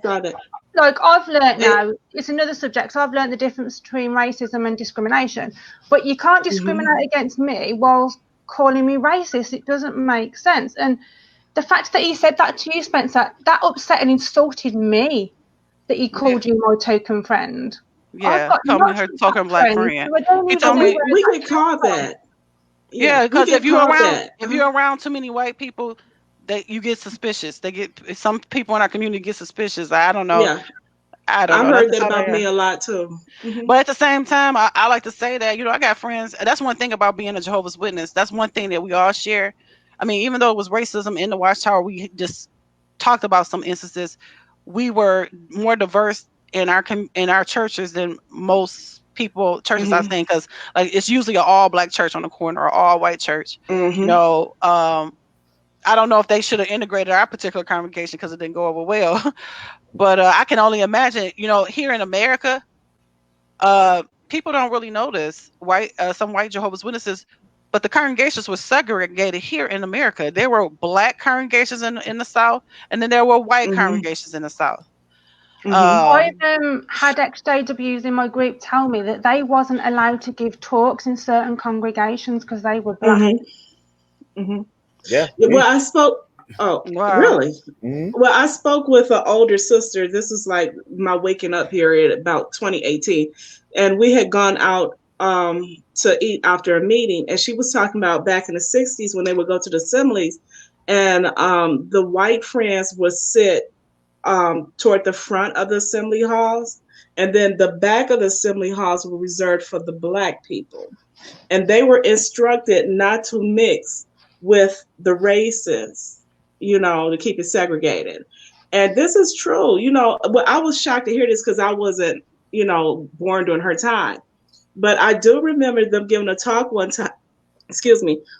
[SPEAKER 6] saw that.
[SPEAKER 3] I've learned now, it's another subject, so I've learned the difference between racism and discrimination. But you can't discriminate against me while calling me racist. It doesn't make sense. And the fact that he said that to you, Spencer, that upset and insulted me, that he called you my token friend.
[SPEAKER 2] Yeah, told me her token black friend. He told me
[SPEAKER 6] we get called that.
[SPEAKER 2] Yeah,
[SPEAKER 6] we
[SPEAKER 2] because
[SPEAKER 6] get
[SPEAKER 2] if you're
[SPEAKER 6] called
[SPEAKER 2] around
[SPEAKER 6] that.
[SPEAKER 2] if you're around too many white people, you get suspicious. They get some people in our community get suspicious. I don't know.
[SPEAKER 6] Yeah.
[SPEAKER 2] I don't know.
[SPEAKER 6] I've heard
[SPEAKER 2] That's
[SPEAKER 6] that
[SPEAKER 2] how they
[SPEAKER 6] about me
[SPEAKER 2] are.
[SPEAKER 6] a lot too. Mhm.
[SPEAKER 2] But at the same time, I like to say that, I got friends. That's one thing about being a Jehovah's Witness. That's one thing that we all share. I mean, even though it was racism in the Watchtower, we just talked about some instances. We were more diverse in our churches than most churches, I think, because like it's usually an all black church on the corner or all white church. I don't know if they should have integrated our particular congregation because it didn't go over well. But I can only imagine, here in America, people don't really notice some white Jehovah's Witnesses, but the congregations were segregated here in America. There were black congregations in the South, and then there were white congregations in the South.
[SPEAKER 3] I've had ex-JWs in my group tell me that they wasn't allowed to give talks in certain congregations because they were black.
[SPEAKER 1] Yeah.
[SPEAKER 6] Well, I spoke. Oh,
[SPEAKER 2] wow.
[SPEAKER 6] Really? Well, I spoke with an older sister. This is like my waking up period, about 2018, and we had gone out to eat after a meeting, and she was talking about back in the 60s when they would go to the assemblies, and the white friends would sit toward the front of the assembly halls, and then the back of the assembly halls were reserved for the black people, and they were instructed not to mix with the races, to keep it segregated. And this is true. But I was shocked to hear this because I wasn't, born during her time. But I do remember them giving a talk one time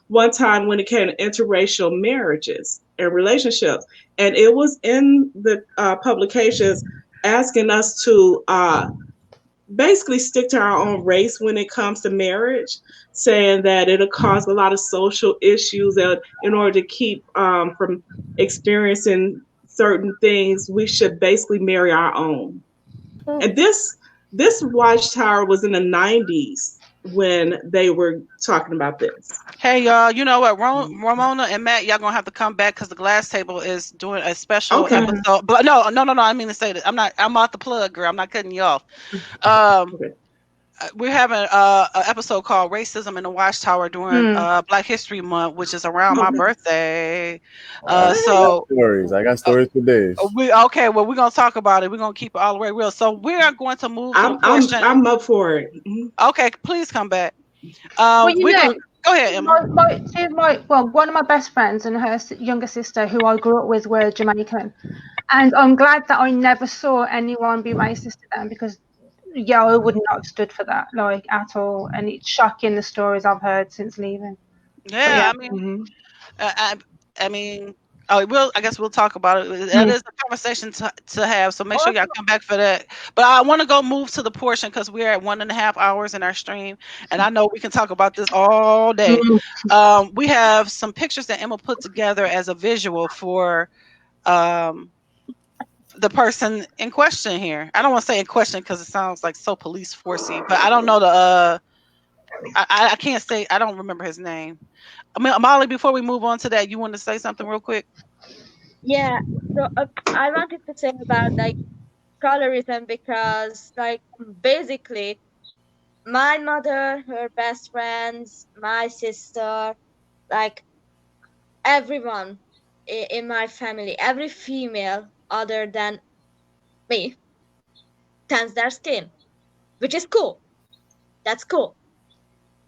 [SPEAKER 6] when it came to interracial marriages and relationships. And it was in the publications asking us to basically stick to our own race when it comes to marriage, saying that it'll cause a lot of social issues, and in order to keep from experiencing certain things, we should basically marry our own. And this Watchtower was in the 90s when they were talking about this.
[SPEAKER 2] Hey, y'all, you know what? Ramona and Matt, y'all gonna have to come back because the Glass Table is doing a special episode. But no, I mean to say that I'm out the plug, girl. I'm not cutting you off. We're having an episode called "Racism in the Watchtower" during Black History Month, which is around my birthday.
[SPEAKER 1] I got stories for days.
[SPEAKER 2] Well, we're gonna talk about it. We're gonna keep it all the way real. So we are going to move to the portion.
[SPEAKER 6] I'm up for it.
[SPEAKER 2] Okay, please come back.
[SPEAKER 3] Go
[SPEAKER 2] ahead, Emma.
[SPEAKER 3] One of my best friends and her younger sister, who I grew up with, were Jamaican, and I'm glad that I never saw anyone be racist to them because, I would not have stood for that, at all. And it's shocking the stories I've heard since leaving.
[SPEAKER 2] Yeah, I mean, I guess we'll talk about it. That is a conversation to have. So make sure y'all come back for that. But I want to move to the portion because we're at 1.5 hours in our stream, and I know we can talk about this all day. We have some pictures that Emma put together as a visual for the person in question here. I don't want to say in question because it sounds like so police forcey, but I don't know I can't say. I don't remember his name. I mean, Molly, before we move on to that, you want to say something real quick?
[SPEAKER 4] Yeah. So I wanted to say about colorism because basically my mother, her best friends, my sister, everyone in my family, every female other than me tans their skin, which is cool. That's cool.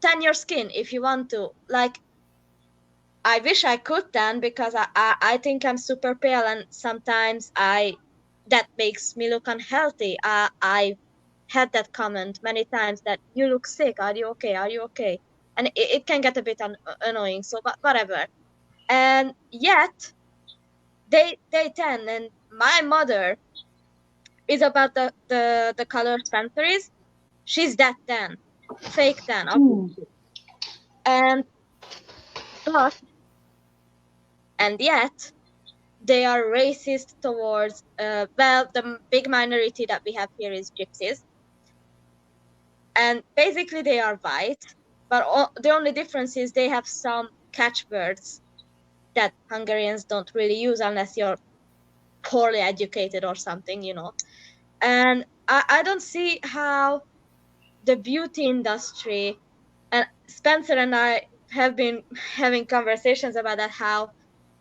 [SPEAKER 4] Tan your skin if you want to. I wish I could tan because I think I'm super pale, and sometimes that makes me look unhealthy. I had that comment many times that you look sick. Are you okay? Are you okay? And it can get a bit annoying. So, but whatever. And yet they tan, and my mother is about the color Spencer is. She's that tan, fake tan, obviously. And yet they are racist towards the big minority that we have here is gypsies, and basically they are white, but the only difference is they have some catchwords that Hungarians don't really use unless you're poorly educated or something, And I don't see how the beauty industry, and Spencer and I have been having conversations about that, how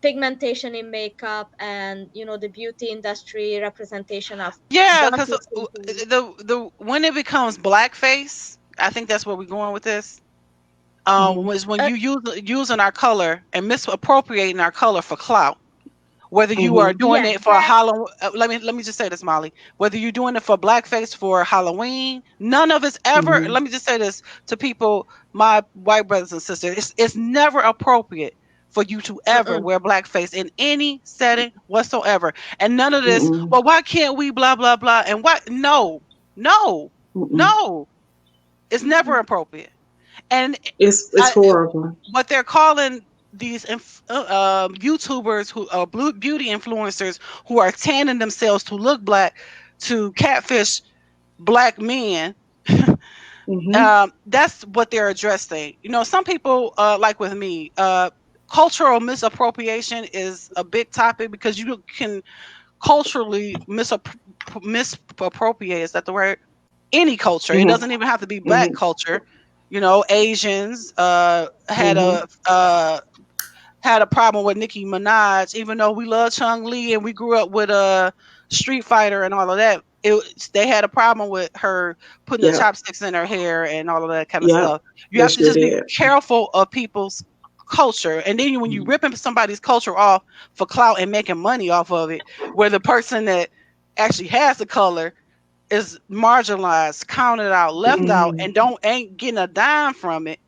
[SPEAKER 4] pigmentation in makeup and the beauty industry representation of
[SPEAKER 2] because
[SPEAKER 4] darker
[SPEAKER 2] the when it becomes blackface, I think that's where we're going with this. Was when you using our color and misappropriating our color for clout. Whether you are doing it for Halloween, let me just say this, Molly. Whether you're doing it for blackface for Halloween, none of it's ever. Let me just say this to people, my white brothers and sisters. It's never appropriate for you to ever wear blackface in any setting whatsoever. And none of this. Well, why can't we? Blah blah blah. And what? No. It's never appropriate. And
[SPEAKER 6] it's horrible.
[SPEAKER 2] What they're calling these YouTubers who are beauty influencers who are tanning themselves to look black to catfish black men. That's what they're addressing. Some people, like with me, cultural misappropriation is a big topic because you can culturally misappropriate. Is that the word? Any culture. It doesn't even have to be black culture. Asians had a problem with Nicki Minaj, even though we love Chung Lee and we grew up with a Street Fighter and all of that. They had a problem with her putting the chopsticks in her hair and all of that kind of stuff. You have to just be careful of people's culture. And then when you ripping somebody's culture off for clout and making money off of it, where the person that actually has the color is marginalized, counted out, left out, and ain't getting a dime from it.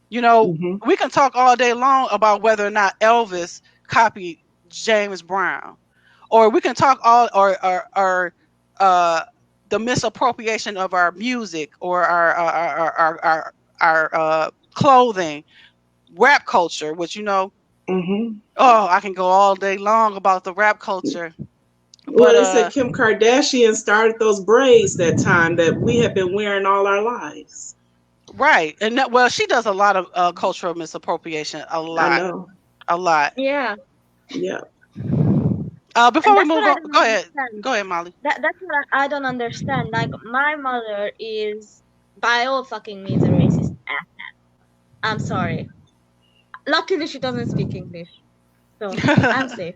[SPEAKER 2] We can talk all day long about whether or not Elvis copied James Brown, or we can talk or the misappropriation of our music or our clothing, rap culture, which I can go all day long about the rap culture.
[SPEAKER 6] Well, they said Kim Kardashian started those braids that time that we have been wearing all our lives.
[SPEAKER 2] Right. And she does a lot of cultural misappropriation. A lot.
[SPEAKER 6] I know.
[SPEAKER 2] A lot.
[SPEAKER 4] Yeah.
[SPEAKER 2] Before we move on, go ahead. Go ahead, Molly.
[SPEAKER 4] That's what I don't understand. Like, my mother is, by all fucking means, a racist asshat. I'm sorry. Luckily, she doesn't speak English, so I'm safe.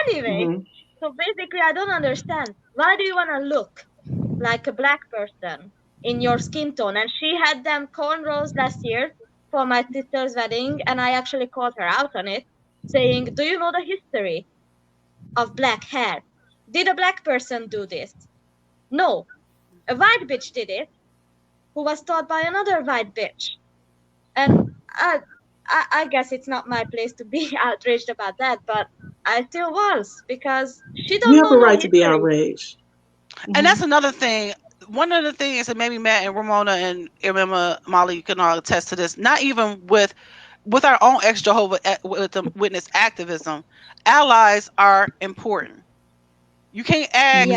[SPEAKER 4] Anyway, so basically, I don't understand. Why do you want to look like a black person in your skin tone? And she had them cornrows last year for my sister's wedding, and I actually called her out on it, saying, do you know the history of black hair? Did a black person do this? No. A white bitch did it, who was taught by another white bitch. And I guess it's not my place to be outraged about that, but I still was, because she don't know.
[SPEAKER 6] You have a right to be outraged.
[SPEAKER 2] And that's another thing. One of the things that maybe Matt and Ramona and Ema, Molly, you can all attest to this. Not even with our own ex-Jehovah Witness activism, allies are important. You can't ask.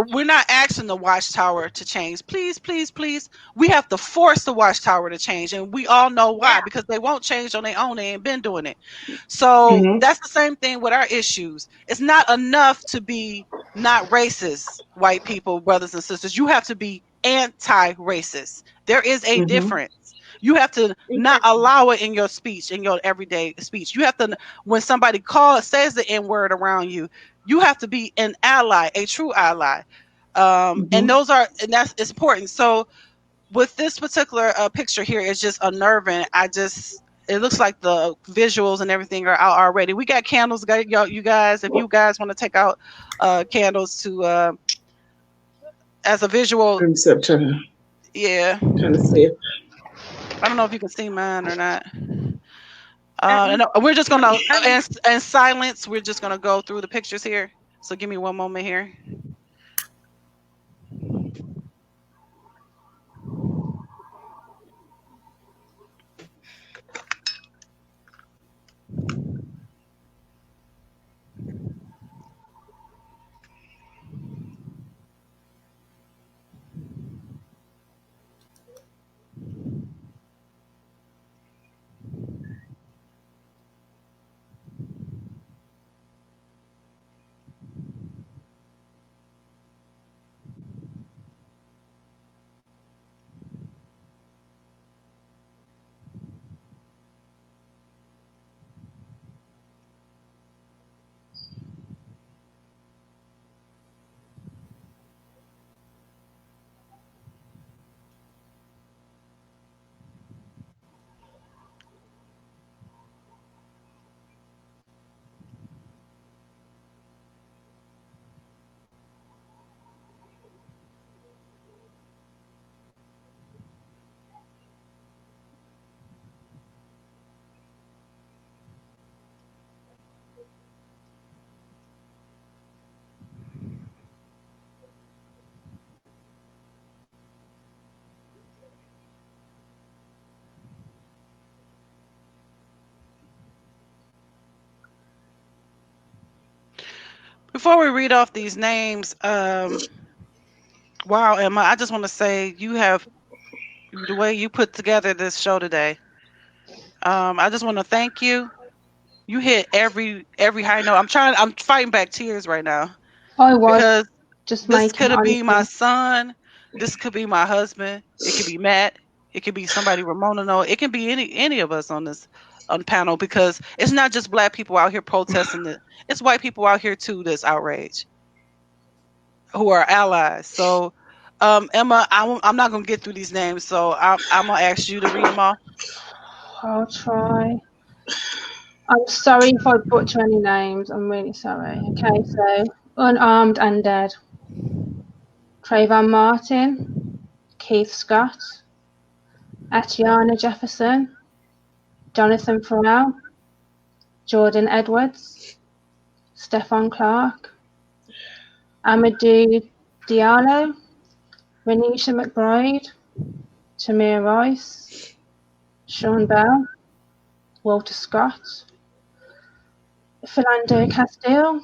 [SPEAKER 2] We're not asking the Watchtower to change. Please, please, please. We have to force the Watchtower to change, and we all know why. Because they won't change on their own. They ain't been doing it. So that's the same thing with our issues. It's not enough to be not racist, white people, brothers and sisters. You have to be anti-racist. There is a difference. You have to not allow it in your speech, in your everyday speech. You have to, when somebody says the N-word around you, you have to be an ally, a true ally. And that's important. So with this particular picture here, it's just unnerving. It looks like the visuals and everything are out already. We got candles, you guys. If you guys want to take out candles to as a visual.
[SPEAKER 6] In September.
[SPEAKER 2] Yeah.
[SPEAKER 6] Trying to see it.
[SPEAKER 2] I don't know if you can see mine or not. And we're just gonna in silence. We're just gonna go through the pictures here. So give me one moment here. Before we read off these names, wow, Emma, I just want to say you have the way you put together this show today. I just want to thank you. You hit every high note. I'm fighting back tears right now.
[SPEAKER 3] I was
[SPEAKER 2] because
[SPEAKER 3] just
[SPEAKER 2] this
[SPEAKER 3] making
[SPEAKER 2] could be my
[SPEAKER 3] honestly.
[SPEAKER 2] son. This could be my husband. It could be Matt. It could be somebody Ramona know. It can be any of us on this panel because it's not just black people out here protesting it. It's white people out here too that's outraged, who are allies. So, Emma, I'm not gonna get through these names, so I'm gonna ask you to read them all.
[SPEAKER 3] I'll try. I'm sorry if I butcher any names. I'm really sorry. Okay, so unarmed and dead. Trayvon Martin, Keith Scott, Atiana Jefferson, Jonathan Farrell, Jordan Edwards, Stefan Clark, Amadou Diallo, Renisha McBride, Tamir Rice, Sean Bell, Walter Scott, Philando Castile,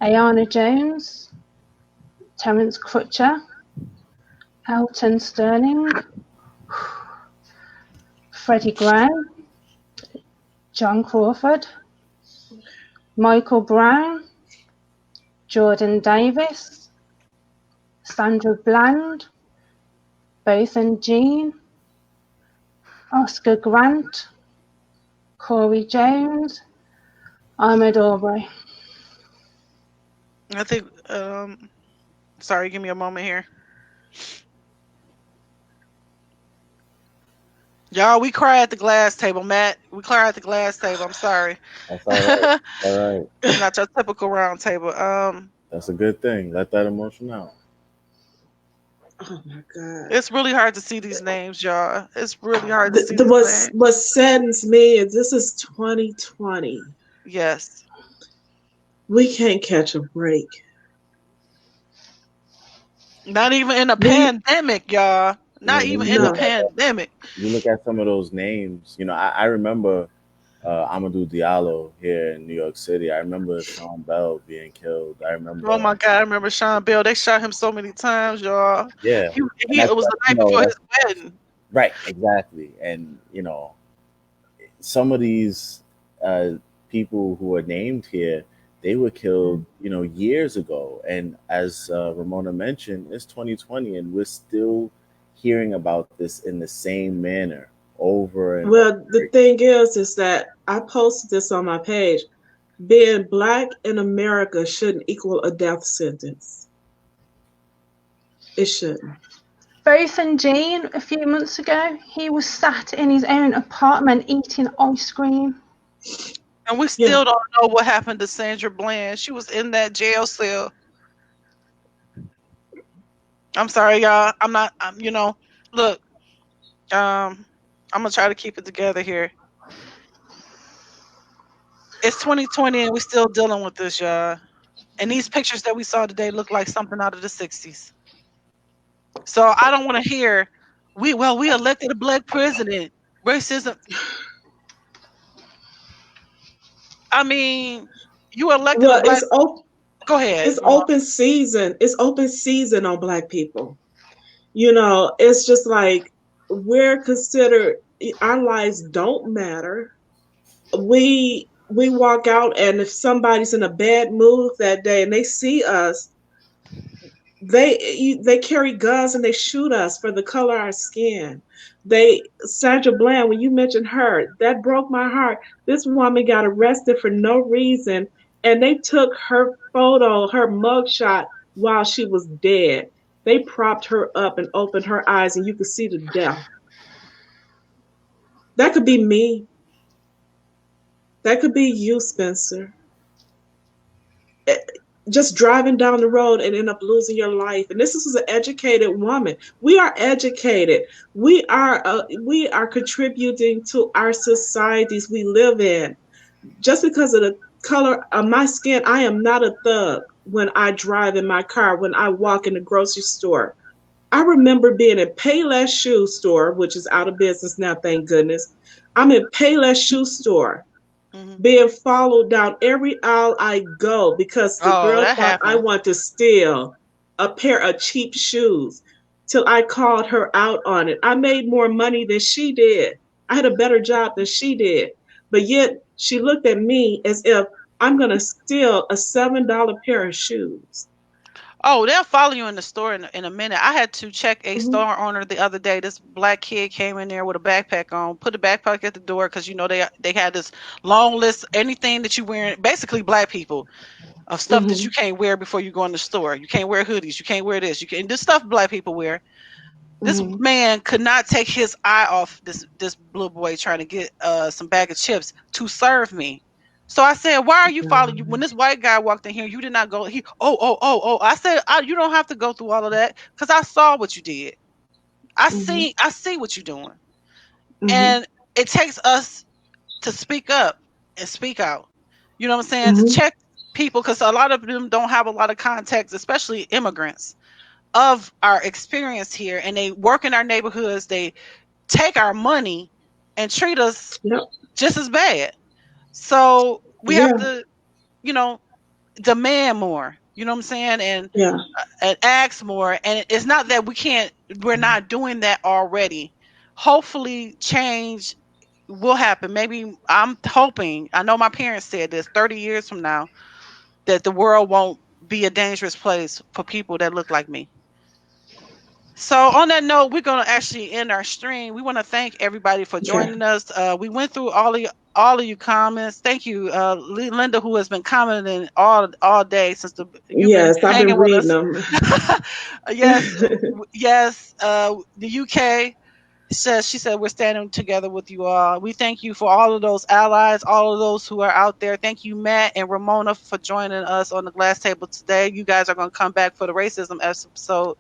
[SPEAKER 3] Ayana Jones, Terence Crutcher, Elton Sterling, Freddie Gray, John Crawford, Michael Brown, Jordan Davis, Sandra Bland, Bothan Jean, Oscar Grant, Corey Jones, Ahmed Aubrey.
[SPEAKER 2] I think. Sorry, give me a moment here. Y'all, we cry at the glass table, Matt. We cry at the glass table. I'm sorry.
[SPEAKER 1] That's all right. All right.
[SPEAKER 2] It's not your typical round table.
[SPEAKER 1] That's a good thing. Let that emotion out.
[SPEAKER 6] Oh my God.
[SPEAKER 2] It's really hard to see these names, y'all. It's really hard to see these names.
[SPEAKER 6] What saddens me is this is 2020.
[SPEAKER 2] Yes.
[SPEAKER 6] We can't catch a break. Not
[SPEAKER 2] even in a pandemic, y'all. Not even in a pandemic.
[SPEAKER 1] You look at some of those names. You know, I remember Amadou Diallo here in New York City. I remember Sean Bell being killed. I remember.
[SPEAKER 2] Oh my God, I remember Sean Bell. They shot him so many times, y'all.
[SPEAKER 1] Yeah.
[SPEAKER 2] It was the night before his wedding.
[SPEAKER 1] Right, exactly. And, you know, some of these people who are named here, they were killed, you know, years ago. And as Ramona mentioned, it's 2020 and we're still hearing about this in the same manner over and
[SPEAKER 6] well,
[SPEAKER 1] over.
[SPEAKER 6] The thing is that I posted this on my page. Being black in America shouldn't equal a death sentence. It shouldn't.
[SPEAKER 3] Bothan Jean, a few months ago, he was sat in his own apartment eating ice cream.
[SPEAKER 2] And we still don't know what happened to Sandra Bland. She was in that jail cell. I'm sorry, y'all. You know, look, I'm going to try to keep it together here. It's 2020 and we're still dealing with this, y'all. And these pictures that we saw today look like something out of the 60s. So I don't want to hear, we elected a black president. Racism. I mean, you elected a black... Go ahead.
[SPEAKER 6] It's open season. It's open season on black people. You know, it's just like we're considered, our lives don't matter. We walk out and if somebody's in a bad mood that day and they see us, they carry guns and they shoot us for the color of our skin. Sandra Bland, when you mentioned her, that broke my heart. This woman got arrested for no reason and they took her photo, her mugshot while she was dead. They propped her up and opened her eyes and you could see the death. That could be me. That could be you, Spencer. Just driving down the road and end up losing your life. And this is an educated woman. We are educated. We are contributing to our societies we live in. Just because of the color of my skin, I am not a thug when I drive in my car, when I walk in the grocery store. I remember being in Payless Shoe Store, which is out of business now, thank goodness. I'm in Payless Shoe Store. being followed down every aisle I go because the girl thought I want to steal a pair of cheap shoes till I called her out on it. I made more money than she did. I had a better job than she did. But yet she looked at me as if I'm going to steal a $7 pair of shoes.
[SPEAKER 2] Oh, they'll follow you in the store in a minute. I had to check a store owner the other day. This black kid came in there with a backpack on, put a backpack at the door because, you know, they had this long list, anything that you wear, basically black people, of stuff that you can't wear before you go in the store. You can't wear hoodies. You can't wear this. You can this stuff black people wear. This man could not take his eye off this little boy trying to get some bag of chips to serve me. So I said, why are you following you? When this white guy walked in here, you did not go. I said, you don't have to go through all of that because I saw what you did. I see what you're doing. And it takes us to speak up and speak out. You know what I'm saying? To check people, because a lot of them don't have a lot of context, especially immigrants, of our experience here. And they work in our neighborhoods. They take our money and treat us just as bad. So we have to, you know, demand more, you know what I'm saying? And ask more. And it's not that we're not doing that already. Hopefully change will happen. Maybe I'm hoping, I know my parents said this 30 years from now, that the world won't be a dangerous place for people that look like me. So on that note, we're going to actually end our stream. We want to thank everybody for joining us. We went through all of you comments. Thank you, Linda, who has been commenting all day since I've been reading them. Yes. The UK she said we're standing together with you all. We thank you for all of those allies, all of those who are out there. Thank you, Matt and Ramona, for joining us on the glass table today. You guys are going to come back for the racism episode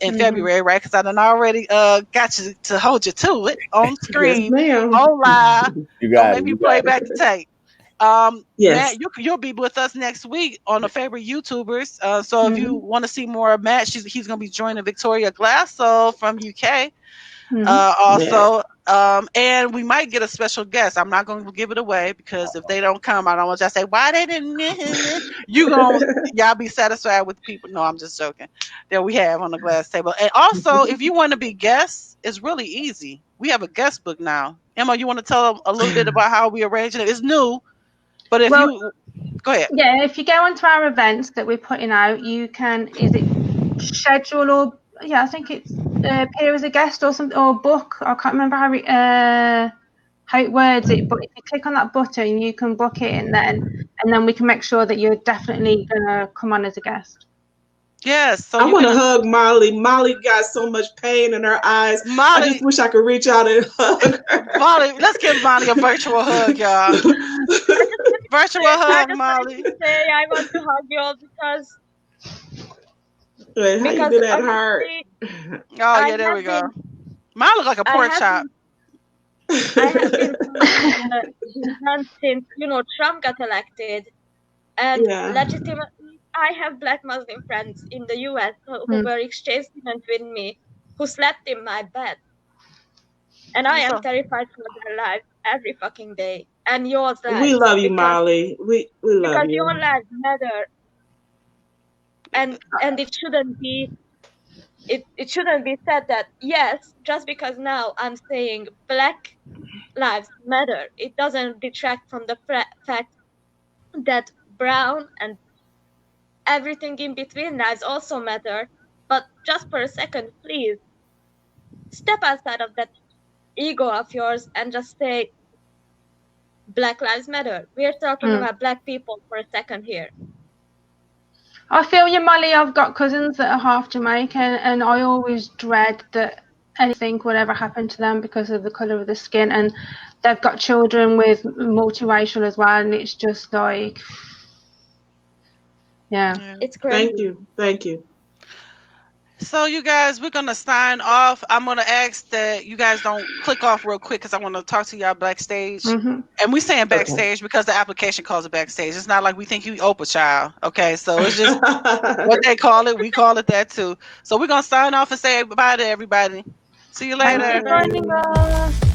[SPEAKER 2] in February, right? Because I done already got you to hold you to it on screen, on live. Don't make me play back the tape. Matt, you'll be with us next week on the favorite YouTubers. So if you want to see more of Matt, he's going to be joining Victoria Glasso from UK. Also, and we might get a special guest. I'm not going to give it away because if they don't come, I don't want y'all to say why they didn't. Y'all be satisfied with people. No, I'm just joking. That we have on the glass table. And also, if you want to be guests, it's really easy. We have a guest book now. Emma, you want to tell them a little bit about how we arrange it? It's new, but if you go ahead.
[SPEAKER 3] Yeah, if you go onto our events that we're putting out, you can schedule or I think it's appear as a guest or something, or book. I can't remember how it words it, but if you click on that button, you can book it and then we can make sure that you're definitely gonna come on as a guest.
[SPEAKER 2] Yes. So
[SPEAKER 6] I want to hug Molly. Molly got so much pain in her eyes. I just wish I could reach out and hug her.
[SPEAKER 2] Molly, let's give Molly a virtual hug, y'all. Virtual hug, Molly.
[SPEAKER 4] I want to hug you all because.
[SPEAKER 6] Wait, how you do that hard?
[SPEAKER 2] There we go. Mine look like a pork chop.
[SPEAKER 4] I have been since Trump got elected, and legitimately, I have Black Muslim friends in the U.S. who were exchange students with me, who slept in my bed, and I am terrified for their lives every fucking day. And yours,
[SPEAKER 6] we love you, Molly. We love you
[SPEAKER 4] because your lives matter. And it shouldn't be said that yes, just because now I'm saying Black lives matter, it doesn't detract from the fact that brown and everything in between lives also matter. But just for a second, please step outside of that ego of yours and just say Black lives matter. We are talking about Black people for a second here.
[SPEAKER 3] I feel you, Molly. I've got cousins that are half Jamaican, and I always dread that anything would ever happen to them because of the colour of the skin. And they've got children with multiracial as well, and it's just like,
[SPEAKER 4] it's crazy.
[SPEAKER 6] Thank you.
[SPEAKER 2] So you guys, we're going to sign off. I'm going to ask that you guys don't click off real quick because I want to talk to y'all backstage. And we saying backstage because the application calls it backstage. It's not like we think you Oprah child. Okay, so it's just what they call it. We call it that too. So we're going to sign off and say bye to everybody. See you later.
[SPEAKER 3] Thanks for joining us.